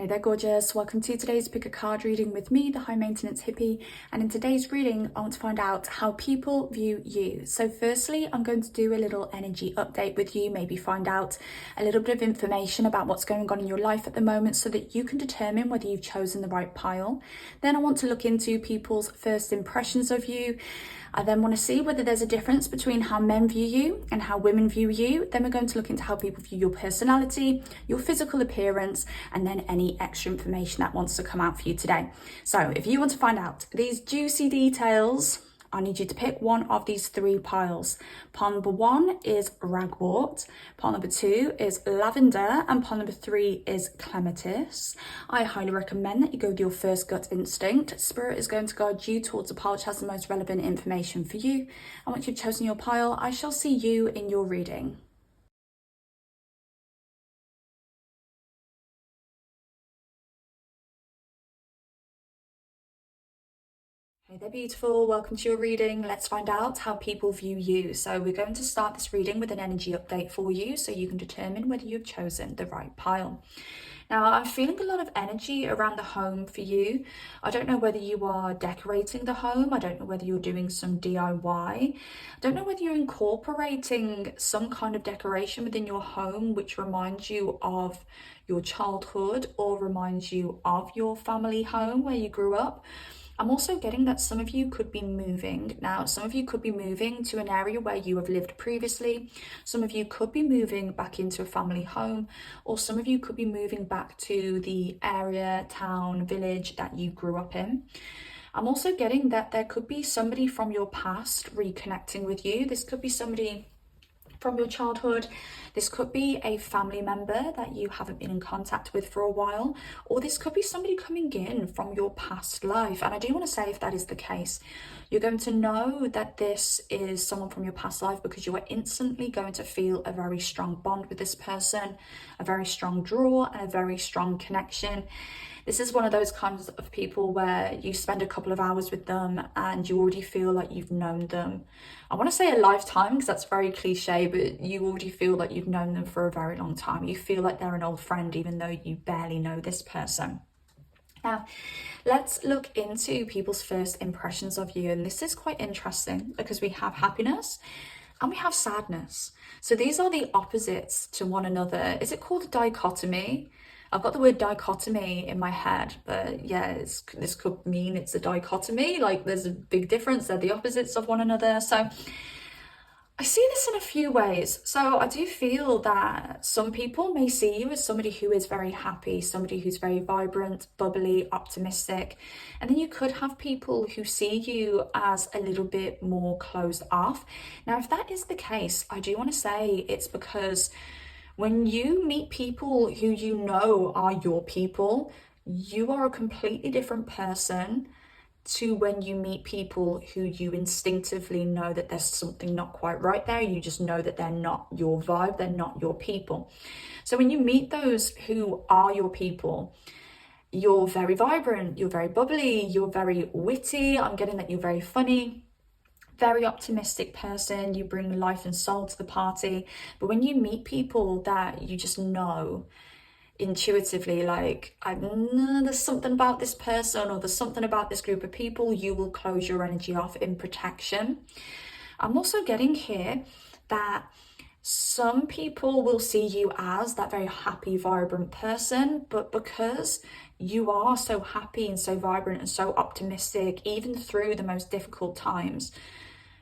Hey there gorgeous, welcome to today's pick a card reading with me, the high maintenance hippie, and in today's reading I want to find out how people view you. So firstly I'm going to do a little energy update with you, maybe find out a little bit of information about what's going on in your life at the moment so that you can determine whether you've chosen the right pile. Then I want to look into people's first impressions of you. I then want to see whether there's a difference between how men view you and how women view you. Then we're going to look into how people view your personality, your physical appearance, and then any extra information that wants to come out for you today. So if you want to find out these juicy details, I need you to pick one of these three piles. Pile number 1 is ragwort, pile number 2 is lavender, and pile number 3 is clematis. I highly recommend that you go with your first gut instinct. Spirit is going to guide you towards the pile which has the most relevant information for you. And once you've chosen your pile, I shall see you in your reading. Hey there beautiful, welcome to your reading. Let's find out how people view you. So we're going to start this reading with an energy update for you so you can determine whether you've chosen the right pile. Now I'm feeling a lot of energy around the home for you. I don't know whether you are decorating the home. I don't know whether you're doing some DIY. I don't know whether you're incorporating some kind of decoration within your home which reminds you of your childhood or reminds you of your family home where you grew up. I'm also getting that some of you could be moving. Now, some of you could be moving to an area where you have lived previously. Some of you could be moving back into a family home, or some of you could be moving back to the area, town, village that you grew up in. I'm also getting that there could be somebody from your past reconnecting with you. This could be somebody from your childhood. This could be a family member that you haven't been in contact with for a while, or this could be somebody coming in from your past life. And I do want to say, if that is the case, you're going to know that this is someone from your past life because you are instantly going to feel a very strong bond with this person, a very strong draw, and a very strong connection. This is one of those kinds of people where you spend a couple of hours with them and you already feel like you've known them. I want to say a lifetime because that's very cliche, but you already feel like you've known them for a very long time. You feel like they're an old friend even though you barely know this person. Now, let's look into people's first impressions of you. And this is quite interesting because we have happiness and we have sadness. So these are the opposites to one another. Is it called a dichotomy? I've got the word dichotomy in my head, but yeah, this could mean it's a dichotomy. Like there's a big difference. They're the opposites of one another. So I see this in a few ways. So I do feel that some people may see you as somebody who is very happy, somebody who's very vibrant, bubbly, optimistic. And then you could have people who see you as a little bit more closed off. Now, if that is the case, I do want to say it's because when you meet people who you know are your people, you are a completely different person to when you meet people who you instinctively know that there's something not quite right there. You just know that they're not your vibe, they're not your people. So when you meet those who are your people, you're very vibrant, you're very bubbly, you're very witty. I'm getting that you're very funny. Very optimistic person, you bring life and soul to the party. But when you meet people that you just know intuitively, like, I know there's something about this person or there's something about this group of people, you will close your energy off in protection. I'm also getting here that some people will see you as that very happy, vibrant person, but because you are so happy and so vibrant and so optimistic, even through the most difficult times,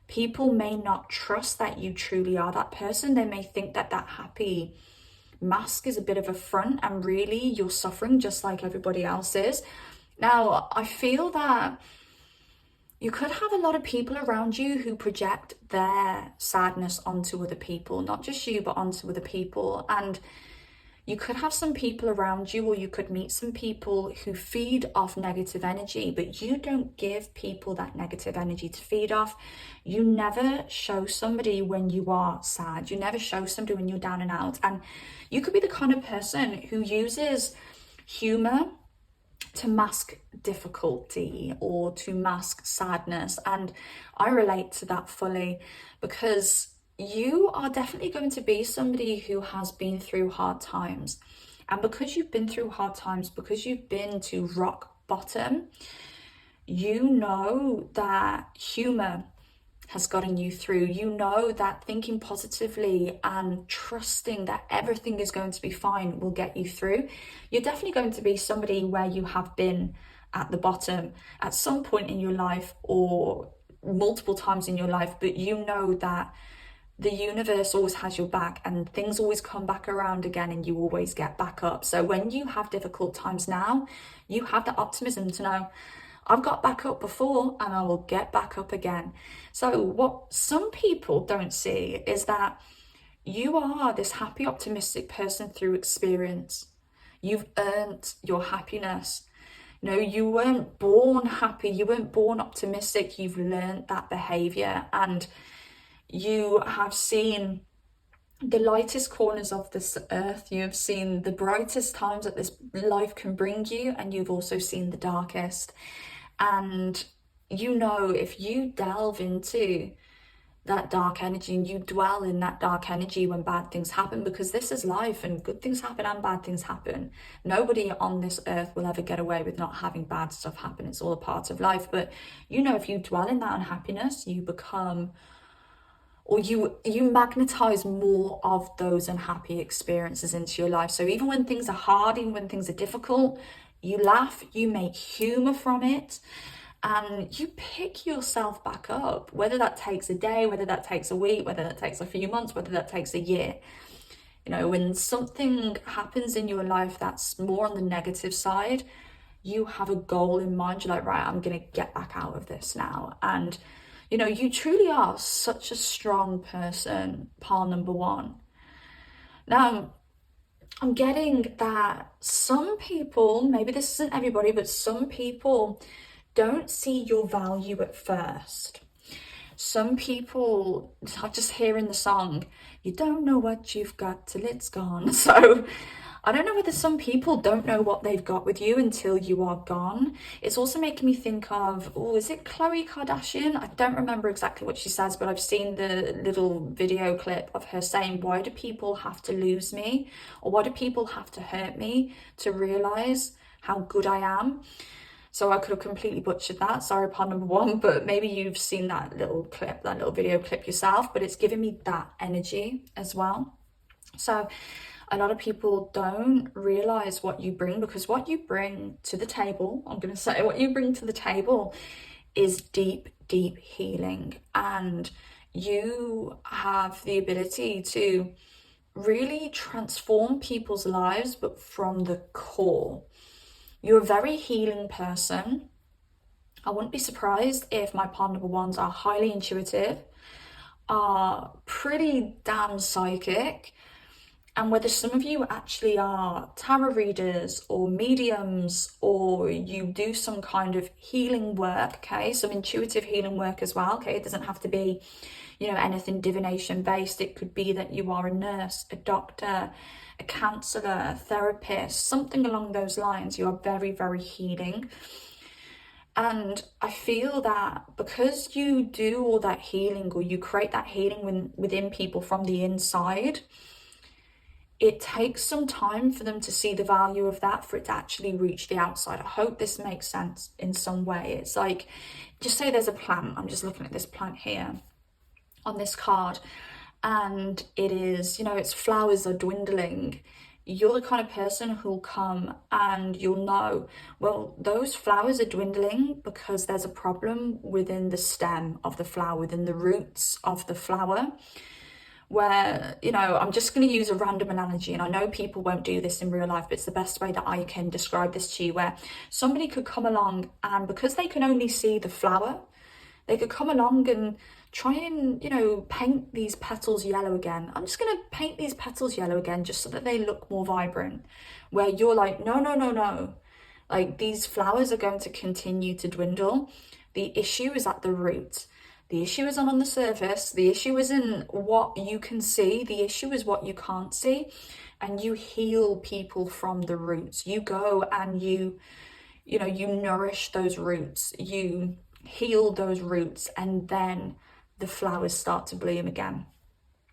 people may not trust that you truly are that person. They may think that that happy mask is a bit of a front and really you're suffering just like everybody else is. Now, I feel that you could have a lot of people around you who project their sadness onto other people, not just you, but onto other people. And you could have some people around you, or you could meet some people who feed off negative energy, but you don't give people that negative energy to feed off. You never show somebody when you are sad. You never show somebody when you're down and out. And you could be the kind of person who uses humor to mask difficulty or to mask sadness. And I relate to that fully because you are definitely going to be somebody who has been through hard times. And because you've been through hard times, because you've been to rock bottom, you know that humor has gotten you through. You know that thinking positively and trusting that everything is going to be fine will get you through. You're definitely going to be somebody where you have been at the bottom at some point in your life or multiple times in your life, but you know that the universe always has your back and things always come back around again and you always get back up. So when you have difficult times now, you have the optimism to know, I've got back up before and I will get back up again. So what some people don't see is that you are this happy, optimistic person through experience. You've earned your happiness. You know, you weren't born happy, you weren't born optimistic, you've learned that behavior, and you have seen the lightest corners of this earth. You have seen the brightest times that this life can bring you, and you've also seen the darkest. And you know, if you delve into that dark energy and you dwell in that dark energy when bad things happen, because this is life and good things happen and bad things happen. Nobody on this earth will ever get away with not having bad stuff happen. It's all a part of life. But you know, if you dwell in that unhappiness, you become, or you magnetize more of those unhappy experiences into your life. So even when things are hard, even when things are difficult, you laugh, you make humor from it, and you pick yourself back up, whether that takes a day, whether that takes a week, whether that takes a few months, whether that takes a year. You know, when something happens in your life that's more on the negative side, you have a goal in mind. You're like, right, I'm going to get back out of this now. And, you know, you truly are such a strong person, pile number one. Now, I'm getting that some people, maybe this isn't everybody, but some people don't see your value at first. Some people are just hearing the song, you don't know what you've got till it's gone. So I don't know whether some people don't know what they've got with you until you are gone. It's also making me think of, oh, is it Khloe Kardashian? I don't remember exactly what she says, but I've seen the little video clip of her saying, why do people have to lose me? Or why do people have to hurt me to realize how good I am? So I could have completely butchered that, sorry, pun number one, but maybe you've seen that little clip, that little video clip yourself, but it's giving me that energy as well. So a lot of people don't realize what you bring, because what you bring to the table, I'm going to say what you bring to the table is deep, deep healing. And you have the ability to really transform people's lives, but from the core. You're a very healing person. I wouldn't be surprised if my pile number ones are highly intuitive, are pretty damn psychic, and whether some of you actually are tarot readers or mediums, or you do some kind of healing work, okay, some intuitive healing work as well, okay, it doesn't have to be, you know, anything divination based. It could be that you are a nurse, a doctor, a counsellor, a therapist, something along those lines. You are very, very healing. And I feel that because you do all that healing, or you create that healing within people from the inside, it takes some time for them to see the value of that, for it to actually reach the outside. I hope this makes sense in some way. It's like, just say there's a plant. I'm just looking at this plant here on this card, and it is, you know, its flowers are dwindling. You're the kind of person who'll come and you'll know, well, those flowers are dwindling because there's a problem within the stem of the flower, within the roots of the flower, where, you know, I'm just going to use a random analogy, and I know people won't do this in real life, but it's the best way that I can describe this to you, where somebody could come along and because they can only see the flower, they could come along and try and, you know, paint these petals yellow again. I'm just going to paint these petals yellow again just so that they look more vibrant. Where you're like, no, no, no, no. Like, these flowers are going to continue to dwindle. The issue is at the root. The issue isn't on the surface. The issue isn't what you can see. The issue is what you can't see. And you heal people from the roots. You go and you know, you nourish those roots. You heal those roots, and then the flowers start to bloom again.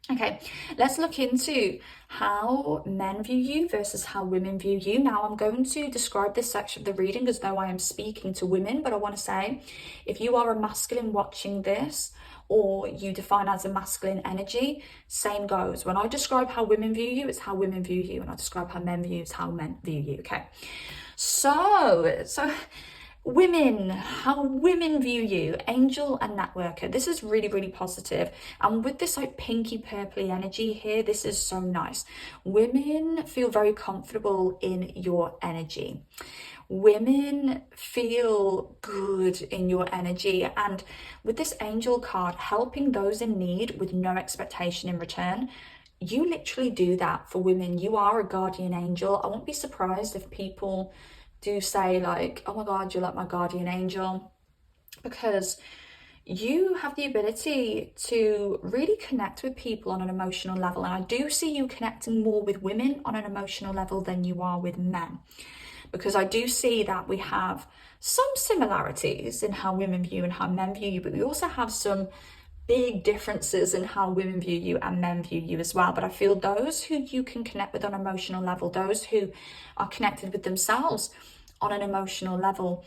Okay, let's look into how men view you versus how women view you. Now, I'm going to describe this section of the reading as though I am speaking to women, but I want to say, if you are a masculine watching this, or you define as a masculine energy, same goes. When I describe how women view you, it's how women view you. When I describe how men view you, it's how men view you, okay? So women, how women view you, angel and networker. This is really, really positive. And with this like pinky purpley energy here, this is so nice. Women feel very comfortable in your energy. Women feel good in your energy. And with this angel card, helping those in need with no expectation in return, you literally do that for women. You are a guardian angel. I won't be surprised if people do say like, oh my God, you're like my guardian angel, because you have the ability to really connect with people on an emotional level. And I do see you connecting more with women on an emotional level than you are with men, because I do see that we have some similarities in how women view and how men view you, but we also have some big differences in how women view you and men view you as well. But I feel those who you can connect with on an emotional level, those who are connected with themselves on an emotional level,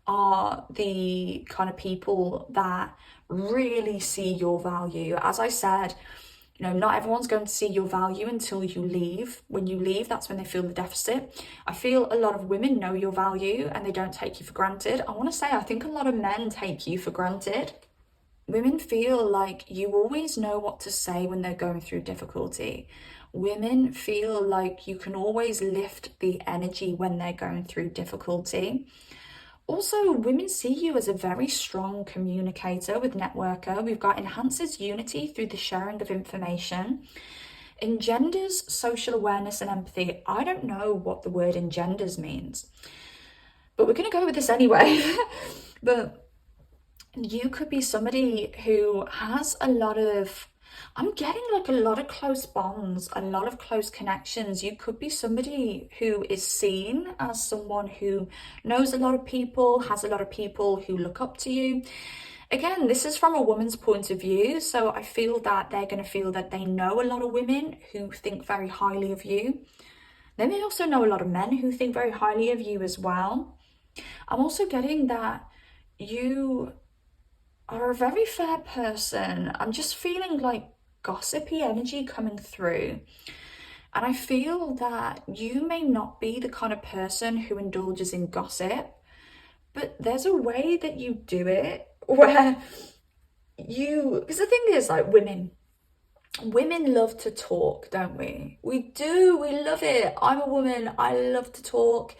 are the kind of people that really see your value. As I said, you know, not everyone's going to see your value until you leave. When you leave, that's when they feel the deficit. I feel a lot of women know your value and they don't take you for granted. I want to say, I think a lot of men take you for granted. Women feel like you always know what to say when they're going through difficulty. Women feel like you can always lift the energy when they're going through difficulty. Also, women see you as a very strong communicator with networker. We've got enhances unity through the sharing of information. Engenders social awareness and empathy. I don't know what the word engenders means, but we're going to go with this anyway. But you could be somebody who has a lot of, I'm getting like a lot of close bonds, a lot of close connections. You could be somebody who is seen as someone who knows a lot of people, has a lot of people who look up to you. Again, this is from a woman's point of view, so I feel that they're going to feel that they know a lot of women who think very highly of you. They may also know a lot of men who think very highly of you as well. I'm also getting that you are a very fair person. I'm just feeling like gossipy energy coming through. And I feel that you may not be the kind of person who indulges in gossip, but there's a way that you do it where because the thing is, like, women love to talk, don't we? We do, we love it. I'm a woman, I love to talk.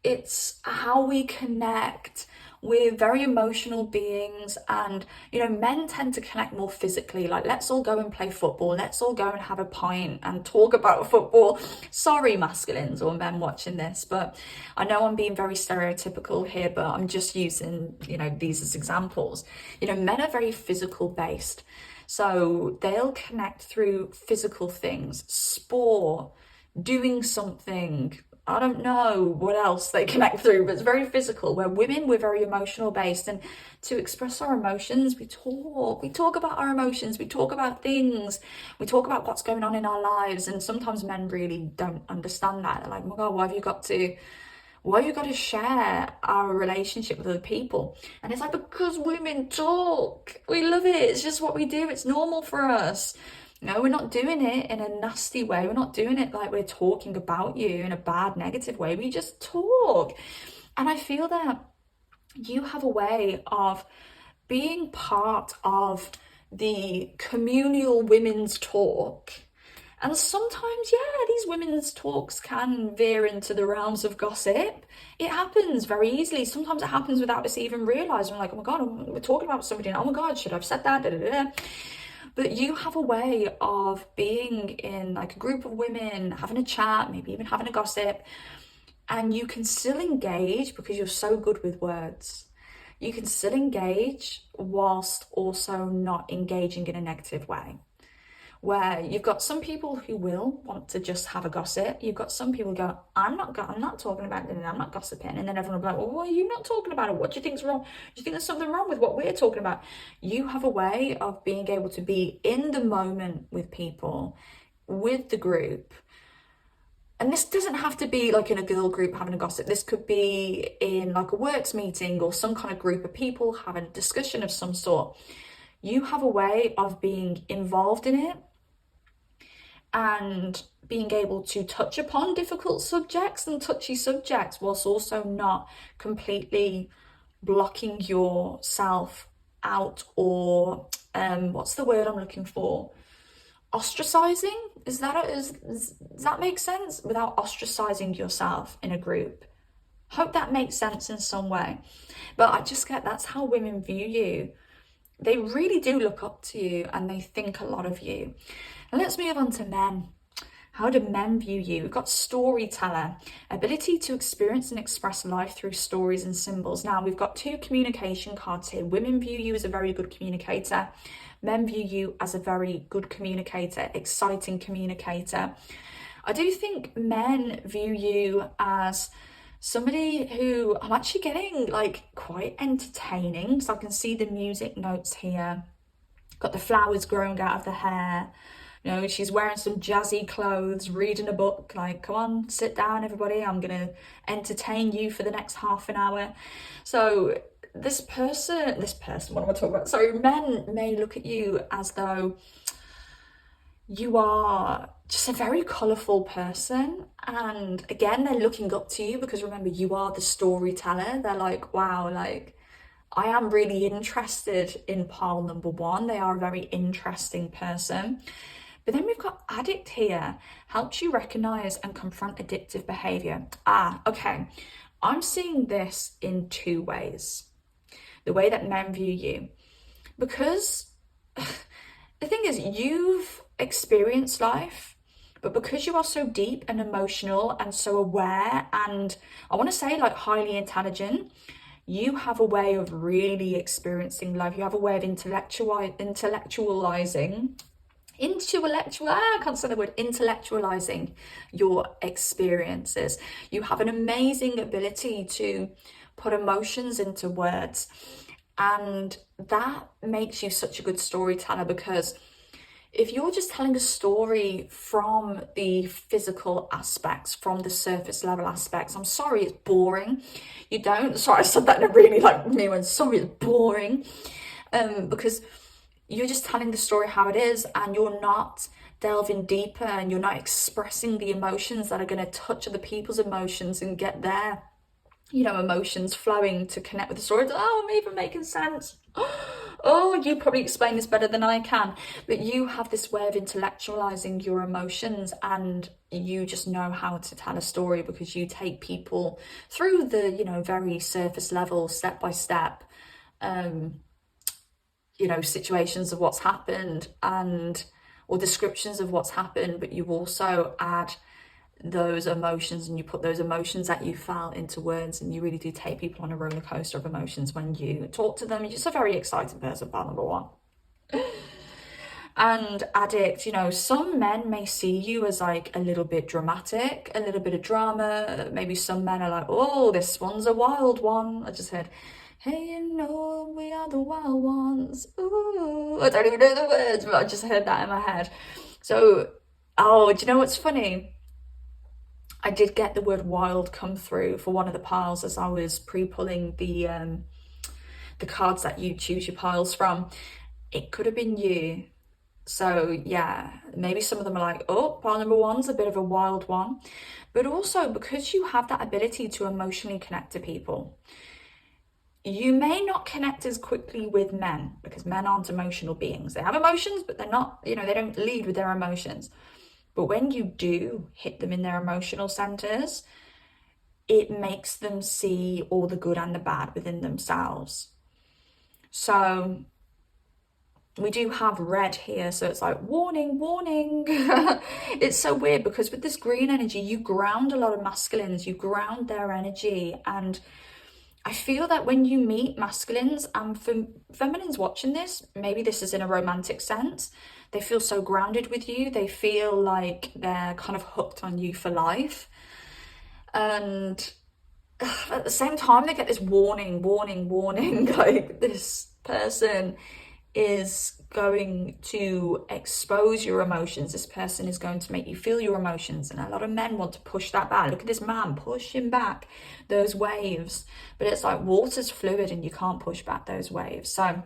It's how we connect. We're very emotional beings, and you know, men tend to connect more physically, like let's all go and play football, let's all go and have a pint and talk about football. Sorry masculines or men watching this, but I know I'm being very stereotypical here, but I'm just using, you know, these as examples. You know, men are very physical based, so they'll connect through physical things, sport, doing something. I don't know what else they connect through, but it's very physical. Where women, we're very emotional based, and to express our emotions, we talk about our emotions, we talk about things, we talk about what's going on in our lives. And sometimes men really don't understand that. They're like, oh my God, why have you got to share our relationship with other people? And it's like, because women talk, we love it, it's just what we do, it's normal for us. No, we're not doing it in a nasty way. We're not doing it like we're talking about you in a bad, negative way. We just talk. And I feel that you have a way of being part of the communal women's talk. And sometimes, yeah, these women's talks can veer into the realms of gossip. It happens very easily. Sometimes it happens without us even realizing. We're like, oh my God, we're talking about somebody. And oh my God, should I have said that? Da, da, da, da. But you have a way of being in like a group of women, having a chat, maybe even having a gossip, and you can still engage because you're so good with words. You can still engage whilst also not engaging in a negative way. where you've got some people who will want to just have a gossip. You've got some people who go, I'm not talking about it, and I'm not gossiping. And then everyone will be like, well, why are you not talking about it? What do you think's wrong? Do you think there's something wrong with what we're talking about? You have a way of being able to be in the moment with people, with the group. And this doesn't have to be like in a girl group having a gossip. This could be in like a works meeting or some kind of group of people having a discussion of some sort. You have a way of being involved in it and being able to touch upon difficult subjects and touchy subjects whilst also not completely blocking yourself out or what's the word I'm looking for? Ostracizing? Does that make sense? Without ostracizing yourself in a group. Hope that makes sense in some way. But I just get that's how women view you. They really do look up to you and they think a lot of you. And let's move on to men. How do men view you? We've got storyteller, ability to experience and express life through stories and symbols. Now, we've got two communication cards here. Women view you as a very good communicator. Men view you as a very good communicator, exciting communicator. I do think men view you as somebody who I'm actually getting like quite entertaining. So I can see the music notes here. Got the flowers growing out of the hair. You know, she's wearing some jazzy clothes, reading a book, like, come on, sit down, everybody. I'm going to entertain you for the next half an hour. So this person, what am I talking about? So men may look at you as though you are just a very colourful person. And again, they're looking up to you because remember, you are the storyteller. They're like, wow, like, I am really interested in pile number one. They are a very interesting person. But then we've got addict here, helps you recognize and confront addictive behavior. Okay. I'm seeing this in two ways. The way that men view you. Because the thing is, you've experienced life, but because you are so deep and emotional and so aware and I want to say like highly intelligent, you have a way of really experiencing life. You have a way of intellectualizing your experiences. You have an amazing ability to put emotions into words, and that makes you such a good storyteller, because if you're just telling a story from the physical aspects, from the surface level aspects, I'm sorry, it's boring. Sorry, I said that in a really like me when sorry, it's boring, because you're just telling the story how it is and you're not delving deeper and you're not expressing the emotions that are going to touch other people's emotions and get their, emotions flowing to connect with the story. Oh, I'm even making sense. Oh, you probably explain this better than I can. But you have this way of intellectualizing your emotions and you just know how to tell a story because you take people through the, very surface level, step by step, situations of what's happened or descriptions of what's happened, but you also add those emotions and you put those emotions that you felt into words, and you really do take people on a roller coaster of emotions when you talk to them. You're just a very exciting person, part number one. And addict, some men may see you as like a little bit dramatic, a little bit of drama. Maybe some men are like, oh, this one's a wild one. I just heard, hey, we are the wild ones. Ooh, I don't even know the words, but I just heard that in my head. So, do you know what's funny? I did get the word wild come through for one of the piles as I was pre-pulling the cards that you choose your piles from. It could have been you. So yeah, maybe some of them are like, oh, pile number one's a bit of a wild one. But also because you have that ability to emotionally connect to people, you may not connect as quickly with men because men aren't emotional beings. They have emotions, but they're not, they don't lead with their emotions. But when you do hit them in their emotional centers, it makes them see all the good and the bad within themselves. So we do have red here, so it's like warning, warning. It's so weird because with this green energy, you ground a lot of masculines, you ground their energy, and I feel that when you meet masculines, and for feminines watching this, maybe this is in a romantic sense, they feel so grounded with you. They feel like they're kind of hooked on you for life. And at the same time, they get this warning, like this person is going to expose your emotions. This person is going to make you feel your emotions. And a lot of men want to push that back. Look at this man pushing back those waves. But it's like water's fluid and you can't push back those waves. So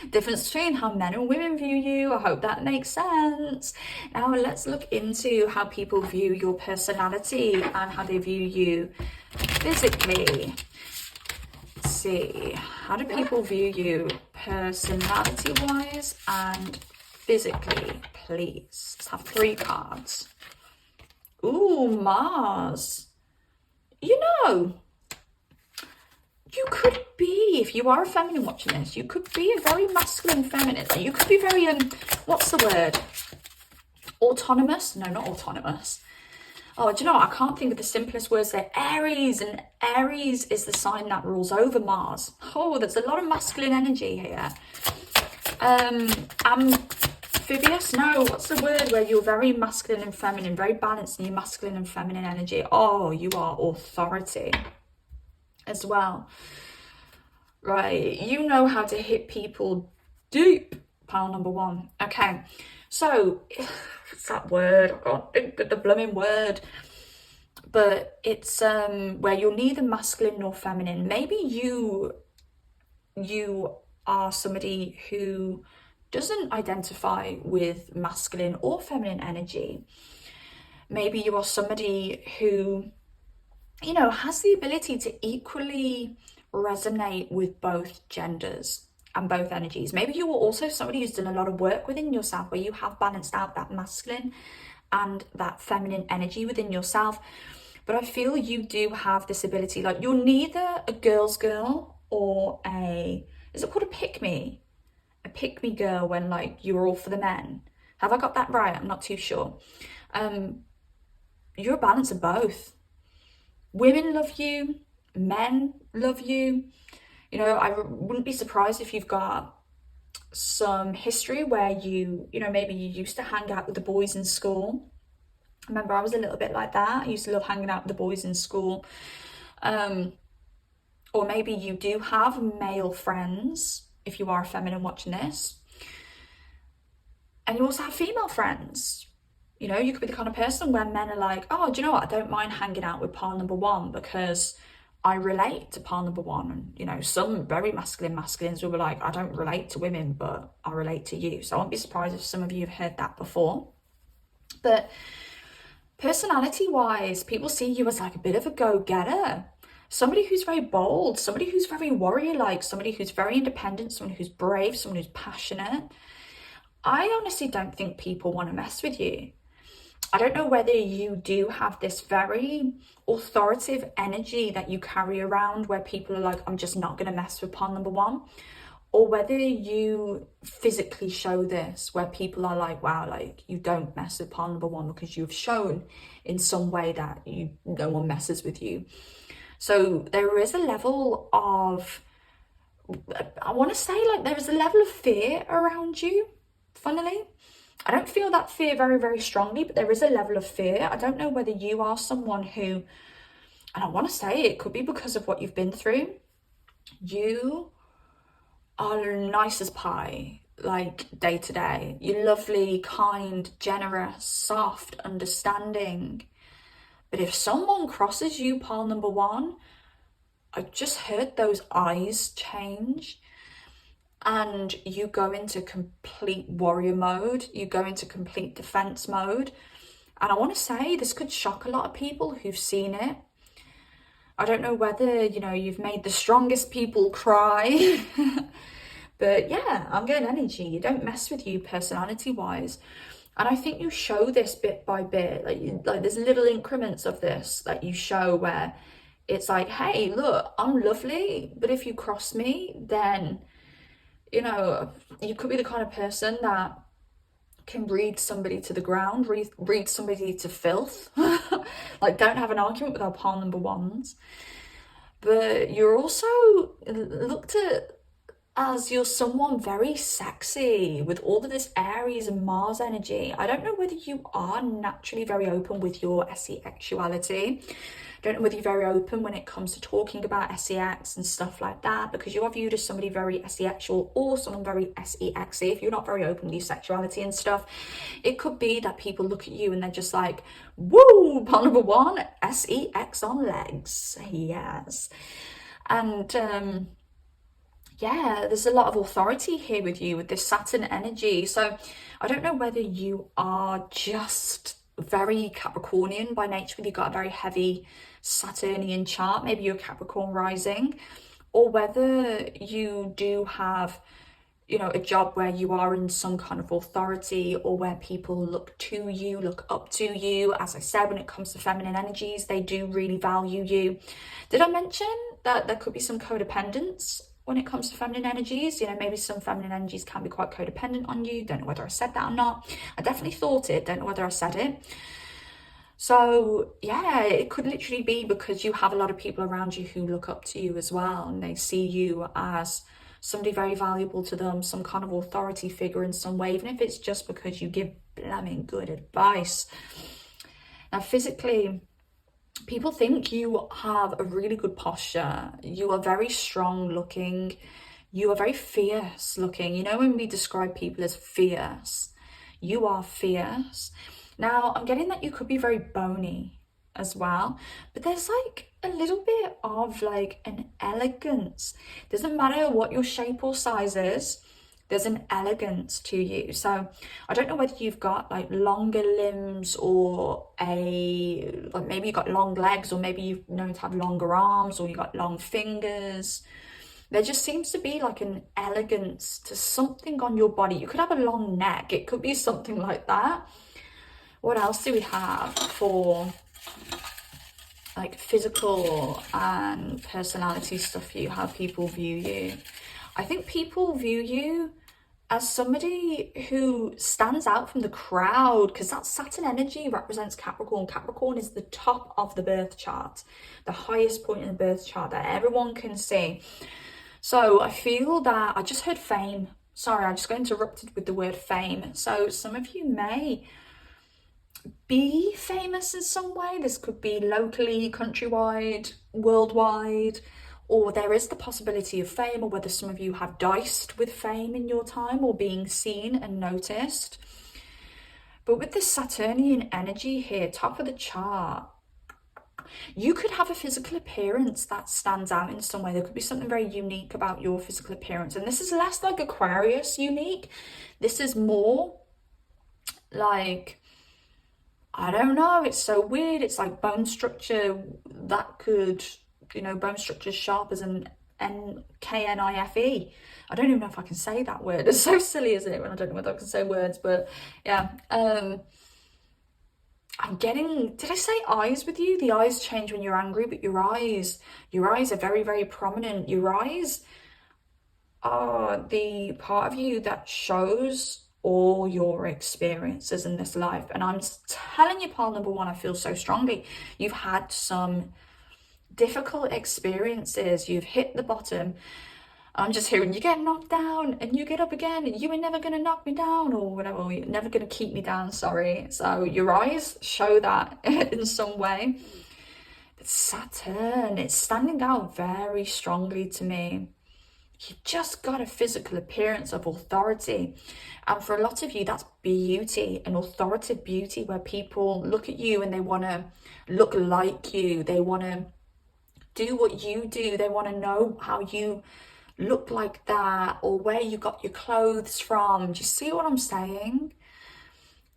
difference between how men and women view you. I hope that makes sense. Now let's look into how people view your personality and how they view you physically. Let's see, how do people view you personality wise and physically, please? Let's have 3 cards. Ooh, Mars. You know, you could be, if you are a feminine watching this, you could be a very masculine feminine. You could be very, what's the word? Autonomous? No, not autonomous. Oh, do you know what? I can't think of the simplest words there. Aries, and Aries is the sign that rules over Mars. Oh, there's a lot of masculine energy here. Amphibious? No, what's the word where you're very masculine and feminine, very balanced in your masculine and feminine energy? Oh, you are authority as well. Right, you know how to hit people deep. Pile number 1. Okay, so it's that word, I can't think of the blooming word, but it's where you're neither masculine nor feminine. Maybe you are somebody who doesn't identify with masculine or feminine energy. Maybe you are somebody who, you know, has the ability to equally resonate with both genders and both energies. Maybe you are also somebody who's done a lot of work within yourself, where you have balanced out that masculine and that feminine energy within yourself. But I feel you do have this ability, like you're neither a girl's girl or is it called a pick-me? A pick-me girl, when like you're all for the men. Have I got that right? I'm not too sure. You're a balance of both. Women love you, men love you. You know, I wouldn't be surprised if you've got some history where you know, maybe you used to hang out with the boys in school. I remember I was a little bit like that. I used to love hanging out with the boys in school. Or maybe you do have male friends, if you are a feminine watching this. And you also have female friends. You know, you could be the kind of person where men are like, oh, do you know what? I don't mind hanging out with pile number 1 because I relate to pile number 1. And, you know, some very masculines will be like, I don't relate to women, but I relate to you. So I won't be surprised if some of you have heard that before. But personality-wise, people see you as like a bit of a go-getter. Somebody who's very bold, somebody who's very warrior-like, somebody who's very independent, someone who's brave, someone who's passionate. I honestly don't think people want to mess with you. I don't know whether you do have this very authoritative energy that you carry around where people are like, I'm just not going to mess with pile number 1. Or whether you physically show this where people are like, wow, like you don't mess with pile number 1 because you've shown in some way that no one messes with you. So there is a level of, I want to say like there is a level of fear around you, funnily. I don't feel that fear very, very strongly, but there is a level of fear. I don't know whether you are someone who, and I want to say it could be because of what you've been through, you are nice as pie, like day to day. You're lovely, kind, generous, soft, understanding. But if someone crosses you, pile number 1, I just heard those eyes change. And you go into complete warrior mode, you go into complete defense mode. And I want to say this could shock a lot of people who've seen it. I don't know whether, you know, you've made the strongest people cry. But yeah, I'm getting energy. You don't mess with you personality-wise. And I think you show this bit by bit. Like there's little increments of this that you show where it's like, hey, look, I'm lovely. But if you cross me, then, you know, you could be the kind of person that can read somebody to the ground, read somebody to filth. Like, don't have an argument with our pile number 1s. but you're also looked at as you're someone very sexy with all of this Aries and Mars energy. I don't know whether you are naturally very open with your sexuality. I don't know whether you're very open when it comes to talking about sex and stuff like that, because you are viewed as somebody very sexual or someone very sexy. If you're not very open with your sexuality and stuff, it could be that people look at you and they're just like, woo, pile number one, sex on legs. Yes. And yeah, there's a lot of authority here with you with this Saturn energy. So I don't know whether you are just very Capricornian by nature, whether you've got a very heavy Saturnian chart, maybe you're Capricorn rising, or whether you do have, you know, a job where you are in some kind of authority, or where people look to you, look up to you. As I said, when it comes to feminine energies, they do really value you. Did I mention that there could be some codependence when it comes to feminine energies? You know, maybe some feminine energies can be quite codependent on you. Don't know whether I said that or not. I definitely thought it, don't know whether I said it. So yeah, it could literally be because you have a lot of people around you who look up to you as well, and they see you as somebody very valuable to them, some kind of authority figure in some way, even if it's just because you give blamming good advice. Now, physically, people think you have a really good posture. You are very strong looking. You are very fierce looking. You know, when we describe people as fierce, you are fierce. Now, I'm getting that you could be very bony as well, but there's like a little bit of like an elegance. Doesn't matter what your shape or size is, there's an elegance to you. So I don't know whether you've got like longer limbs, or like maybe you've got long legs, or maybe you've known to have longer arms, or you got long fingers. There just seems to be like an elegance to something on your body. You could have a long neck, it could be something like that. What else do we have for like physical and personality stuff for you, how people view you? I think people view you as somebody who stands out from the crowd, because that Saturn energy represents Capricorn. Capricorn is the top of the birth chart, the highest point in the birth chart that everyone can see. So I feel that, I just heard fame. Sorry, I just got interrupted with the word fame. So some of you may be famous in some way. This could be locally, countrywide, worldwide, or there is the possibility of fame, or whether some of you have diced with fame in your time, or being seen and noticed. But with this Saturnian energy here, top of the chart, you could have a physical appearance that stands out in some way. There could be something very unique about your physical appearance. And this is less like Aquarius unique. This is more like, I don't know, it's so weird. It's like bone structure that could, you know, bone structure sharp as an KNIFE. I don't even know if I can say that word. It's so silly, isn't it, when I don't know whether I can say words, but yeah. I'm getting, did I say eyes with you? The eyes change when you're angry, but your eyes are very, very prominent. Your eyes are the part of you that shows all your experiences in this life. And I'm telling you, pile number one, I feel so strongly. You've had some difficult experiences. You've hit the bottom. I'm just hearing you get knocked down and you get up again, and you were never going to knock me down, or whatever. You're never going to keep me down, sorry. So your eyes show that in some way. But Saturn, it's standing out very strongly to me. You just got a physical appearance of authority. And for a lot of you, that's beauty, an authoritative beauty, where people look at you and they want to look like you. They want to do what you do. They want to know how you look like that, or where you got your clothes from. Do you see what I'm saying?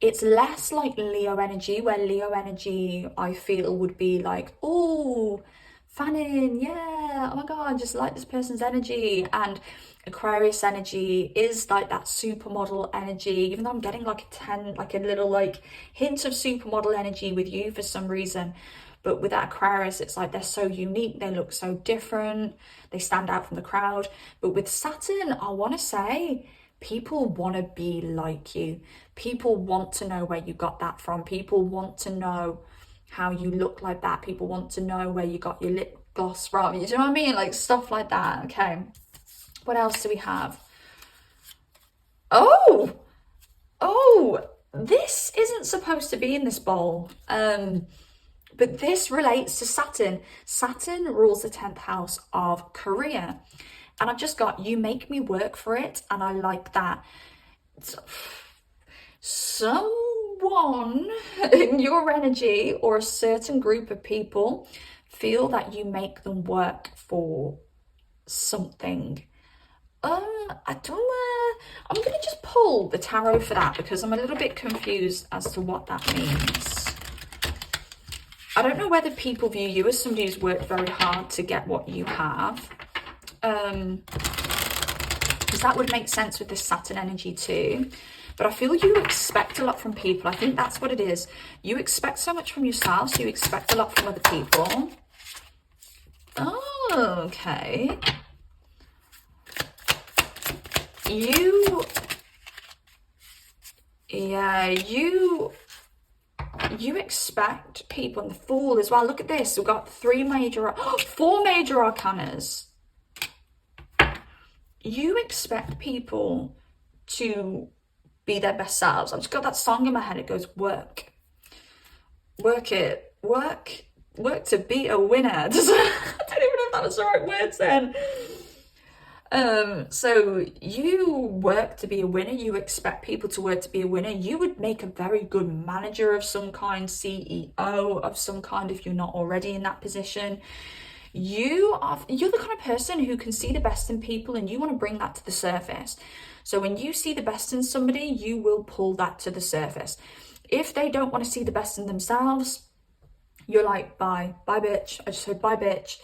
It's less like Leo energy, where Leo energy, I feel, would be like, oh, fanning, yeah, oh my god, I just like this person's energy. And Aquarius energy is like that supermodel energy, even though I'm getting like a little like hint of supermodel energy with you for some reason. But with that Aquarius, it's like they're so unique, they look so different, they stand out from the crowd. But with Saturn, I want to say, people want to be like you. People want to know where you got that from. People want to know how you look like that. People want to know where you got your gloss from. You know what I mean? Like stuff like that. Okay. What else do we have? Oh, this isn't supposed to be in this bowl. But this relates to Saturn. Saturn rules the 10th house of career. And I've just got, you make me work for it. And I like that. Someone in your energy or a certain group of people feel that you make them work for something. I don't I'm gonna just pull the tarot for that because I'm a little bit confused as to what that means. I don't know whether people view you as somebody who's worked very hard to get what you have. Because that would make sense with this Saturn energy too. But I feel you expect a lot from people. I think that's what it is. You expect so much from yourself, so you expect a lot from other people. Oh, okay. You expect people, and the Fool as well. Look at this. We've got four major arcanas. You expect people to be their best selves. I've just got that song in my head. It goes, work it, work to be a winner. I don't even know if that was the right words then. So you work to be a winner. You expect people to work to be a winner. You would make a very good manager of some kind, CEO of some kind, if you're not already in that position. You're the kind of person who can see the best in people, and you want to bring that to the surface. So when you see the best in somebody, you will pull that to the surface. If they don't want to see the best in themselves, you're like, bye bitch. I just said bye bitch.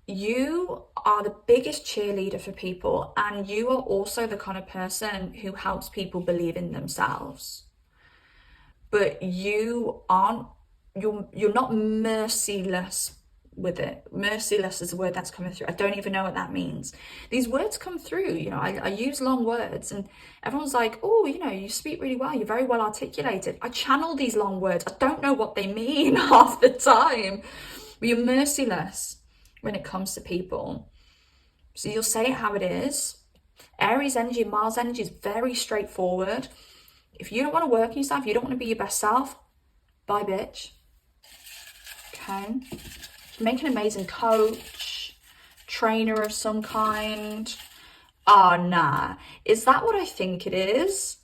You are the biggest cheerleader for people, and you are also the kind of person who helps people believe in themselves. But you're not merciless with it. Merciless is a word that's coming through. I don't even know what that means. These words come through, you know, I use long words and everyone's like, oh, you know, you speak really well, you're very well articulated. I channel these long words. I don't know what they mean half the time. But you're merciless when it comes to people. So you'll say it how it is. Aries energy, Mars energy is very straightforward. If you don't want to work on yourself, you don't want to be your best self, bye bitch. Okay. Make an amazing coach, trainer of some kind. Oh, nah. Is that what I think it is?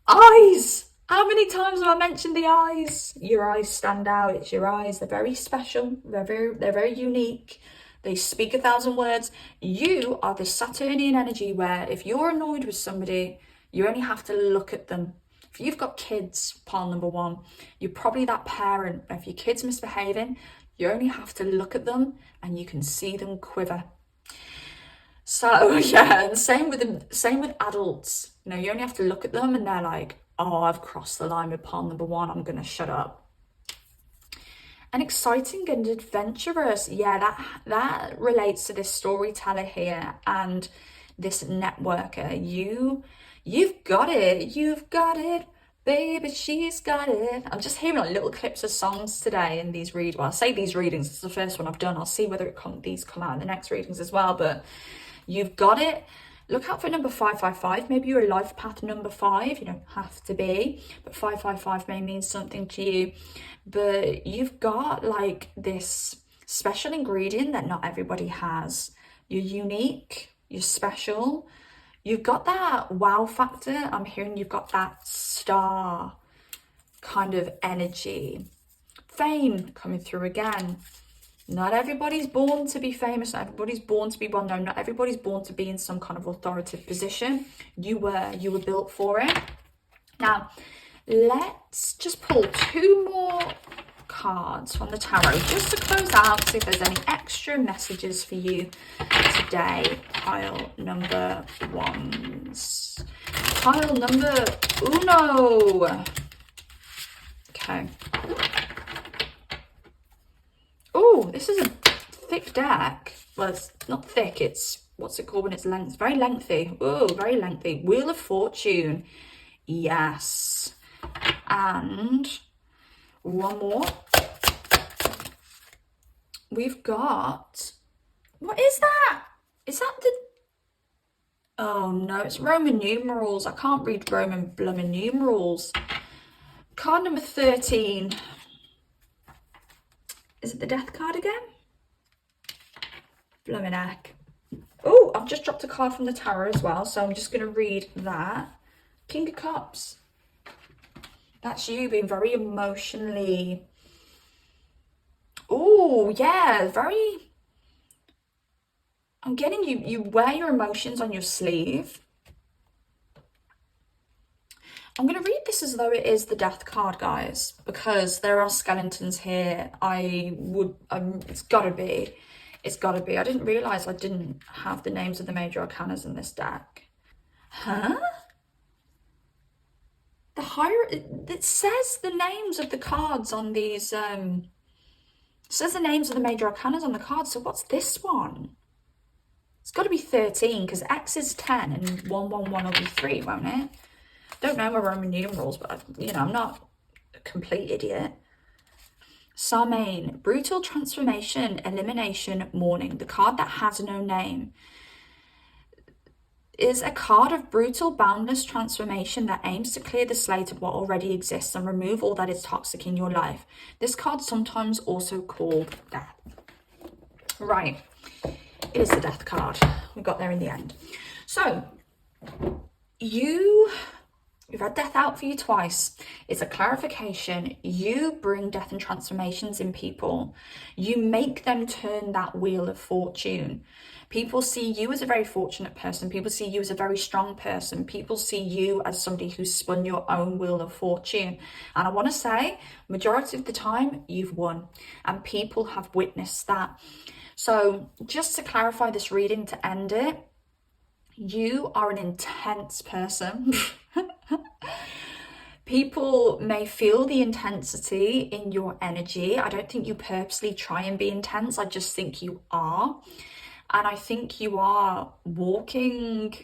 Eyes. How many times have I mentioned the eyes? Your eyes stand out. It's your eyes. They're very special. They're very unique. They speak 1,000 words. You are the Saturnian energy where if you're annoyed with somebody, you only have to look at them. If you've got kids, pile number one, you're probably that parent. If your kid's misbehaving, you only have to look at them and you can see them quiver. So yeah, and same with adults. You know, you only have to look at them and they're like, oh, I've crossed the line with pile number one, I'm gonna shut up. And exciting and adventurous. Yeah, that relates to this storyteller here and this networker. You've got it, baby, she's got it. I'm just hearing like little clips of songs today in these readings. Well, I say these readings, it's the first one I've done. I'll see whether these come out in the next readings as well, but you've got it. Look out for number 555. Maybe you're a life path number 5. You don't have to be, but 555 may mean something to you. But you've got like this special ingredient that not everybody has. You're unique, you're special. You've got that wow factor. I'm hearing you've got that star kind of energy. Fame coming through again. Not everybody's born to be famous. Not everybody's born to be well known. Not everybody's born to be in some kind of authoritative position. You were built for it. Now, let's just pull 2 more cards from the tarot just to close out, see if there's any extra messages for you today. Pile number 1s. Pile number 1. Okay. Oh, this is a thick deck. Well, it's not thick, it's, what's it called when it's length? It's very lengthy. Oh, very lengthy. Wheel of Fortune. Yes. And one more. we've got, what is that? Is that the, oh no, it's Roman numerals. I can't read Roman blooming numerals. Card number 13. Is it the death card again? Blooming heck. Oh, I've just dropped a card from the tarot as well, so I'm just going to read that. King of Cups. That's you being very emotionally... Oh, yeah, very... I'm getting you wear your emotions on your sleeve. I'm going to read this as though it is the death card, guys, because there are skeletons here. It's got to be. It's got to be. I didn't realise I didn't have the names of the major arcanas in this deck. Huh? It says the names of the cards on these, it says the names of the major arcanas on the cards, so what's this one? It's got to be 13, because X is 10 and 111 will be 3, won't it? Don't know my Roman numerals, but I'm not a complete idiot. Samhain, brutal transformation, elimination, mourning. The card that has no name is a card of brutal, boundless transformation that aims to clear the slate of what already exists and remove all that is toxic in your life. This card sometimes also called death. Right, it is the death card. We got there in the end. So, you've had death out for you twice. It's a clarification. You bring death and transformations in people. You make them turn that wheel of fortune. People see you as a very fortunate person. People see you as a very strong person. People see you as somebody who's spun your own wheel of fortune. And I want to say, majority of the time, you've won. And people have witnessed that. So just to clarify this reading to end it, you are an intense person. People may feel the intensity in your energy. I don't think you purposely try and be intense. I just think you are. And I think you are walking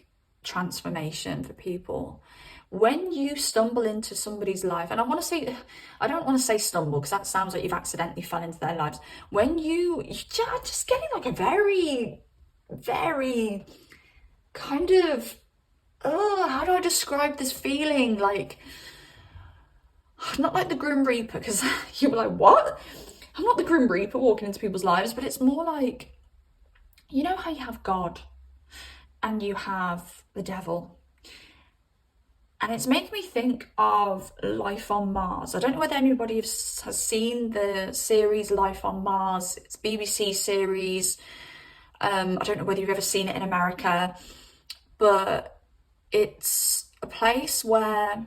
transformation for people. When you stumble into somebody's life, and I don't want to say stumble because that sounds like you've accidentally fell into their lives. When you're just getting like a very, very kind of, how do I describe this feeling? Like, not like the Grim Reaper, because you were like, what? I'm not the Grim Reaper walking into people's lives, but it's more like, you know how you have God and you have the devil? And it's making me think of Life on Mars. I don't know whether anybody has seen the series Life on Mars. It's a BBC series. I don't know whether you've ever seen it in America, but it's a place where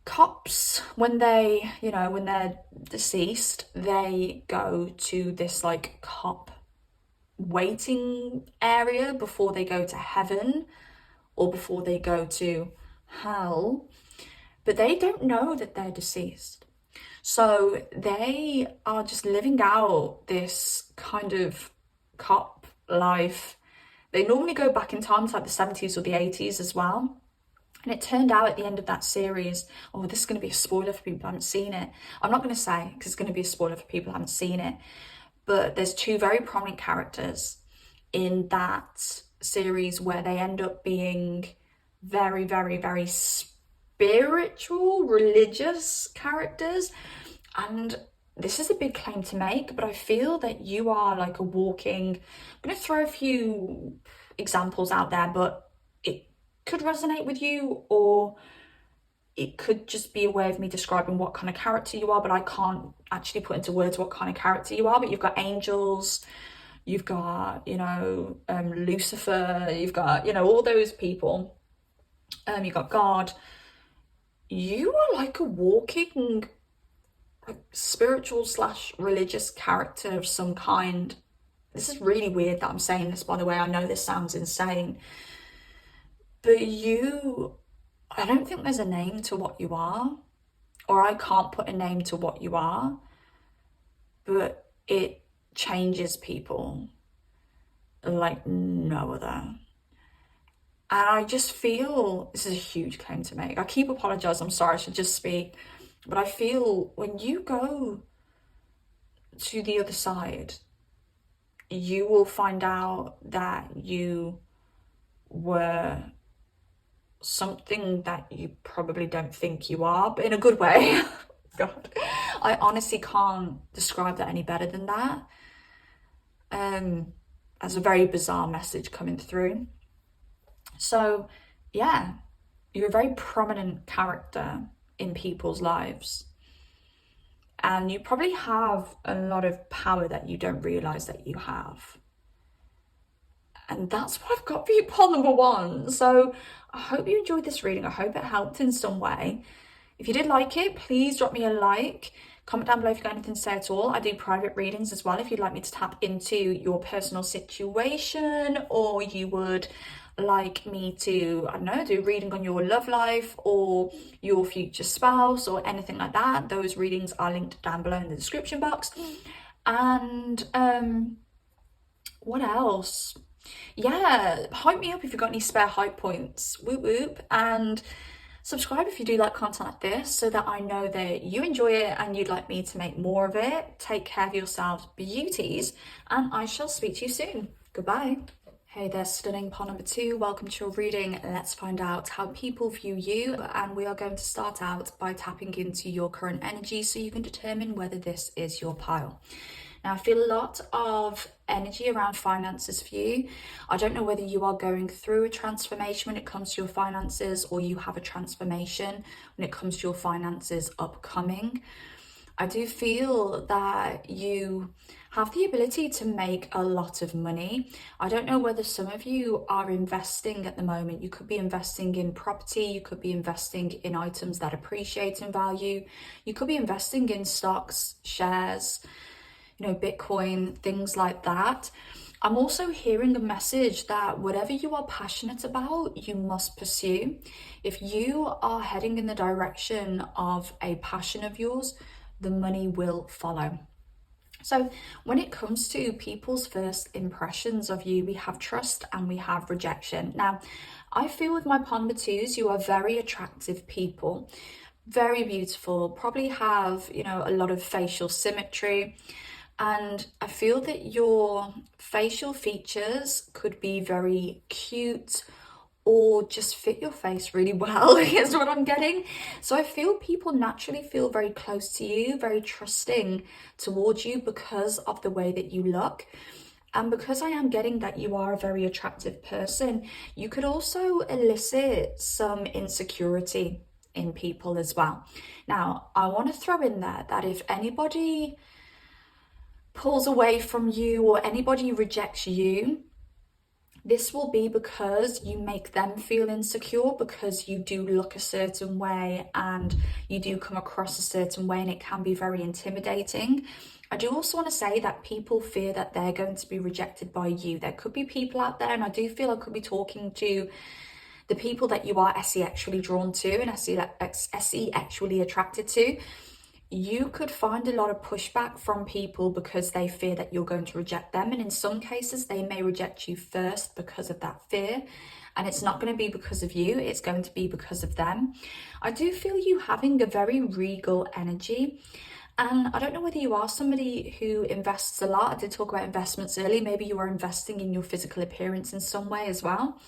cops, when they're deceased, they go to this like cop waiting area before they go to heaven or before they go to hell, but they don't know that they're deceased. So they are just living out this kind of cop life. They normally go back in time to like the 70s or the 80s as well. And it turned out at the end of that series, oh, this is going to be a spoiler for people who haven't seen it. I'm not going to say because it's going to be a spoiler for people who haven't seen it. But there's two very prominent characters in that series where they end up being very, very, very spiritual, religious characters. And this is a big claim to make, but I feel that you are like a walking... I'm going to throw a few examples out there, but it could resonate with you, or it could just be a way of me describing what kind of character you are, but I can't actually put into words what kind of character you are. But you've got angels, you've got, Lucifer, you've got, all those people. You've got God. You are like a walking spiritual / religious character of some kind. This is really weird that I'm saying this, by the way. I know this sounds insane. But I don't think there's a name to what you are, or I can't put a name to what you are, but it changes people like no other. And I just feel, this is a huge claim to make. I keep apologizing, I'm sorry, I should just speak. But I feel when you go to the other side, you will find out that you were something that you probably don't think you are, but in a good way. God, I honestly can't describe that any better than that. As a very bizarre message coming through. So yeah, you're a very prominent character in people's lives, and you probably have a lot of power that you don't realize that you have. And that's what I've got for you, pile number one. So I hope you enjoyed this reading. I hope it helped in some way. If you did like it, please drop me a like. Comment down below if you've got anything to say at all. I do private readings as well if you'd like me to tap into your personal situation, or you would like me to, I don't know, do a reading on your love life or your future spouse or anything like that. Those readings are linked down below in the description box. And what else? Yeah, hype me up if you've got any spare hype points. Whoop whoop. And subscribe if you do like content like this, so that I know that you enjoy it and you'd like me to make more of it. Take care of yourselves, beauties, and I shall speak to you soon. Goodbye. Hey there, stunning pile number two. Welcome to your reading. Let's find out how people view you, and we are going to start out by tapping into your current energy so you can determine whether this is your pile. Now, I feel a lot of energy around finances for you. I don't know whether you are going through a transformation when it comes to your finances, or you have a transformation when it comes to your finances upcoming. I do feel that you have the ability to make a lot of money. I don't know whether some of you are investing at the moment. You could be investing in property, you could be investing in items that appreciate in value, you could be investing in stocks, shares, you know, Bitcoin, things like that. I'm also hearing a message that whatever you are passionate about, you must pursue. If you are heading in the direction of a passion of yours, the money will follow. So when it comes to people's first impressions of you, we have trust and we have rejection. Now, I feel with my pile number twos, you are very attractive people, very beautiful, probably have, you know, a lot of facial symmetry. And I feel that your facial features could be very cute or just fit your face really well, is what I'm getting. So I feel people naturally feel very close to you, very trusting towards you because of the way that you look. And because I am getting that you are a very attractive person, you could also elicit some insecurity in people as well. Now, I want to throw in there that if anybody pulls away from you or anybody rejects you, this will be because you make them feel insecure, because you do look a certain way and you do come across a certain way, and it can be very intimidating. I do also want to say that people fear that they're going to be rejected by you. There could be people out there, and I do feel I could be talking to the people that you are SE actually drawn to and SE actually attracted to. You could find a lot of pushback from people because they fear that you're going to reject them. And in some cases, they may reject you first because of that fear. And it's not going to be because of you, it's going to be because of them. I do feel you having a very regal energy. And I don't know whether you are somebody who invests a lot. I did talk about investments earlier. Maybe you are investing in your physical appearance in some way as well.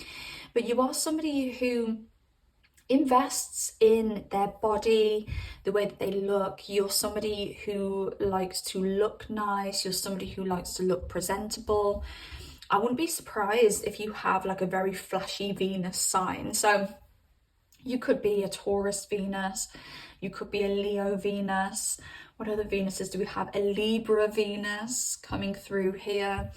But you are somebody who invests in their body, the way that they look. You're somebody who likes to look nice. You're somebody who likes to look presentable. I wouldn't be surprised if you have like a very flashy Venus sign. So you could be a Taurus Venus, you could be a Leo Venus. What other Venuses do we have? A Libra Venus coming through here.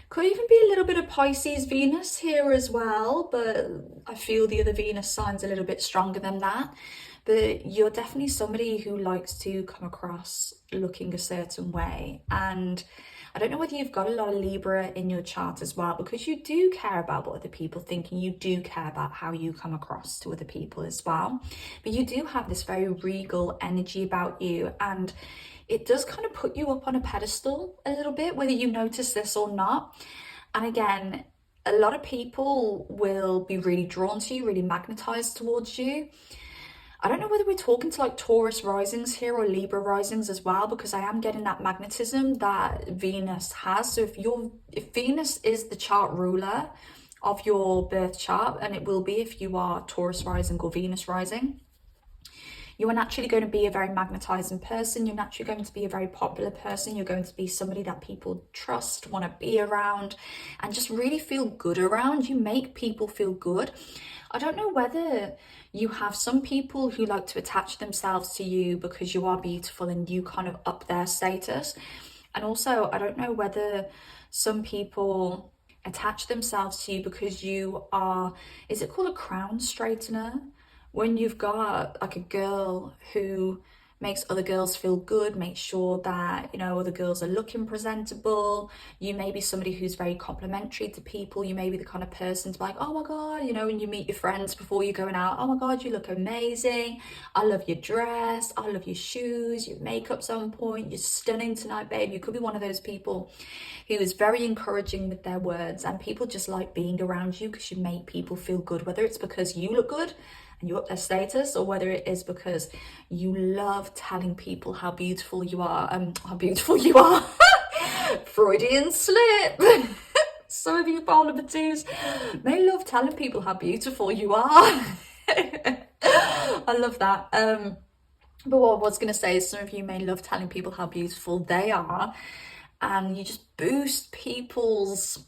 Could even be a little bit of Pisces Venus here as well, but I feel the other Venus sign's a little bit stronger than that. But you're definitely somebody who likes to come across looking a certain way. And I don't know whether you've got a lot of Libra in your chart as well, because you do care about what other people think, and you do care about how you come across to other people as well. But you do have this very regal energy about you, and it does kind of put you up on a pedestal a little bit, whether you notice this or not. And again, a lot of people will be really drawn to you, really magnetized towards you. I don't know whether we're talking to like Taurus risings here or Libra risings as well, because I am getting that magnetism that Venus has. So if Venus is the chart ruler of your birth chart, and it will be if you are Taurus rising or Venus rising, you are naturally going to be a very magnetizing person. You're naturally going to be a very popular person. You're going to be somebody that people trust, want to be around, and just really feel good around. You make people feel good. I don't know whether you have some people who like to attach themselves to you because you are beautiful and you kind of up their status. And also, I don't know whether some people attach themselves to you because you are, is it called a crown straightener? When you've got like a girl who makes other girls feel good, makes sure that, you know, other girls are looking presentable. You may be somebody who's very complimentary to people. You may be the kind of person to be like, oh my God, you know, when you meet your friends before you're going out, oh my God, you look amazing. I love your dress. I love your shoes, your makeup's on point. You're stunning tonight, babe. You could be one of those people who is very encouraging with their words, and people just like being around you because you make people feel good, whether it's because you look good and you up their status, or whether it is because you love telling people how beautiful you are. Freudian slip. Some of you bar number twos may love telling people how beautiful you are. I love that. But what I was going to say is some of you may love telling people how beautiful they are, and you just boost people's,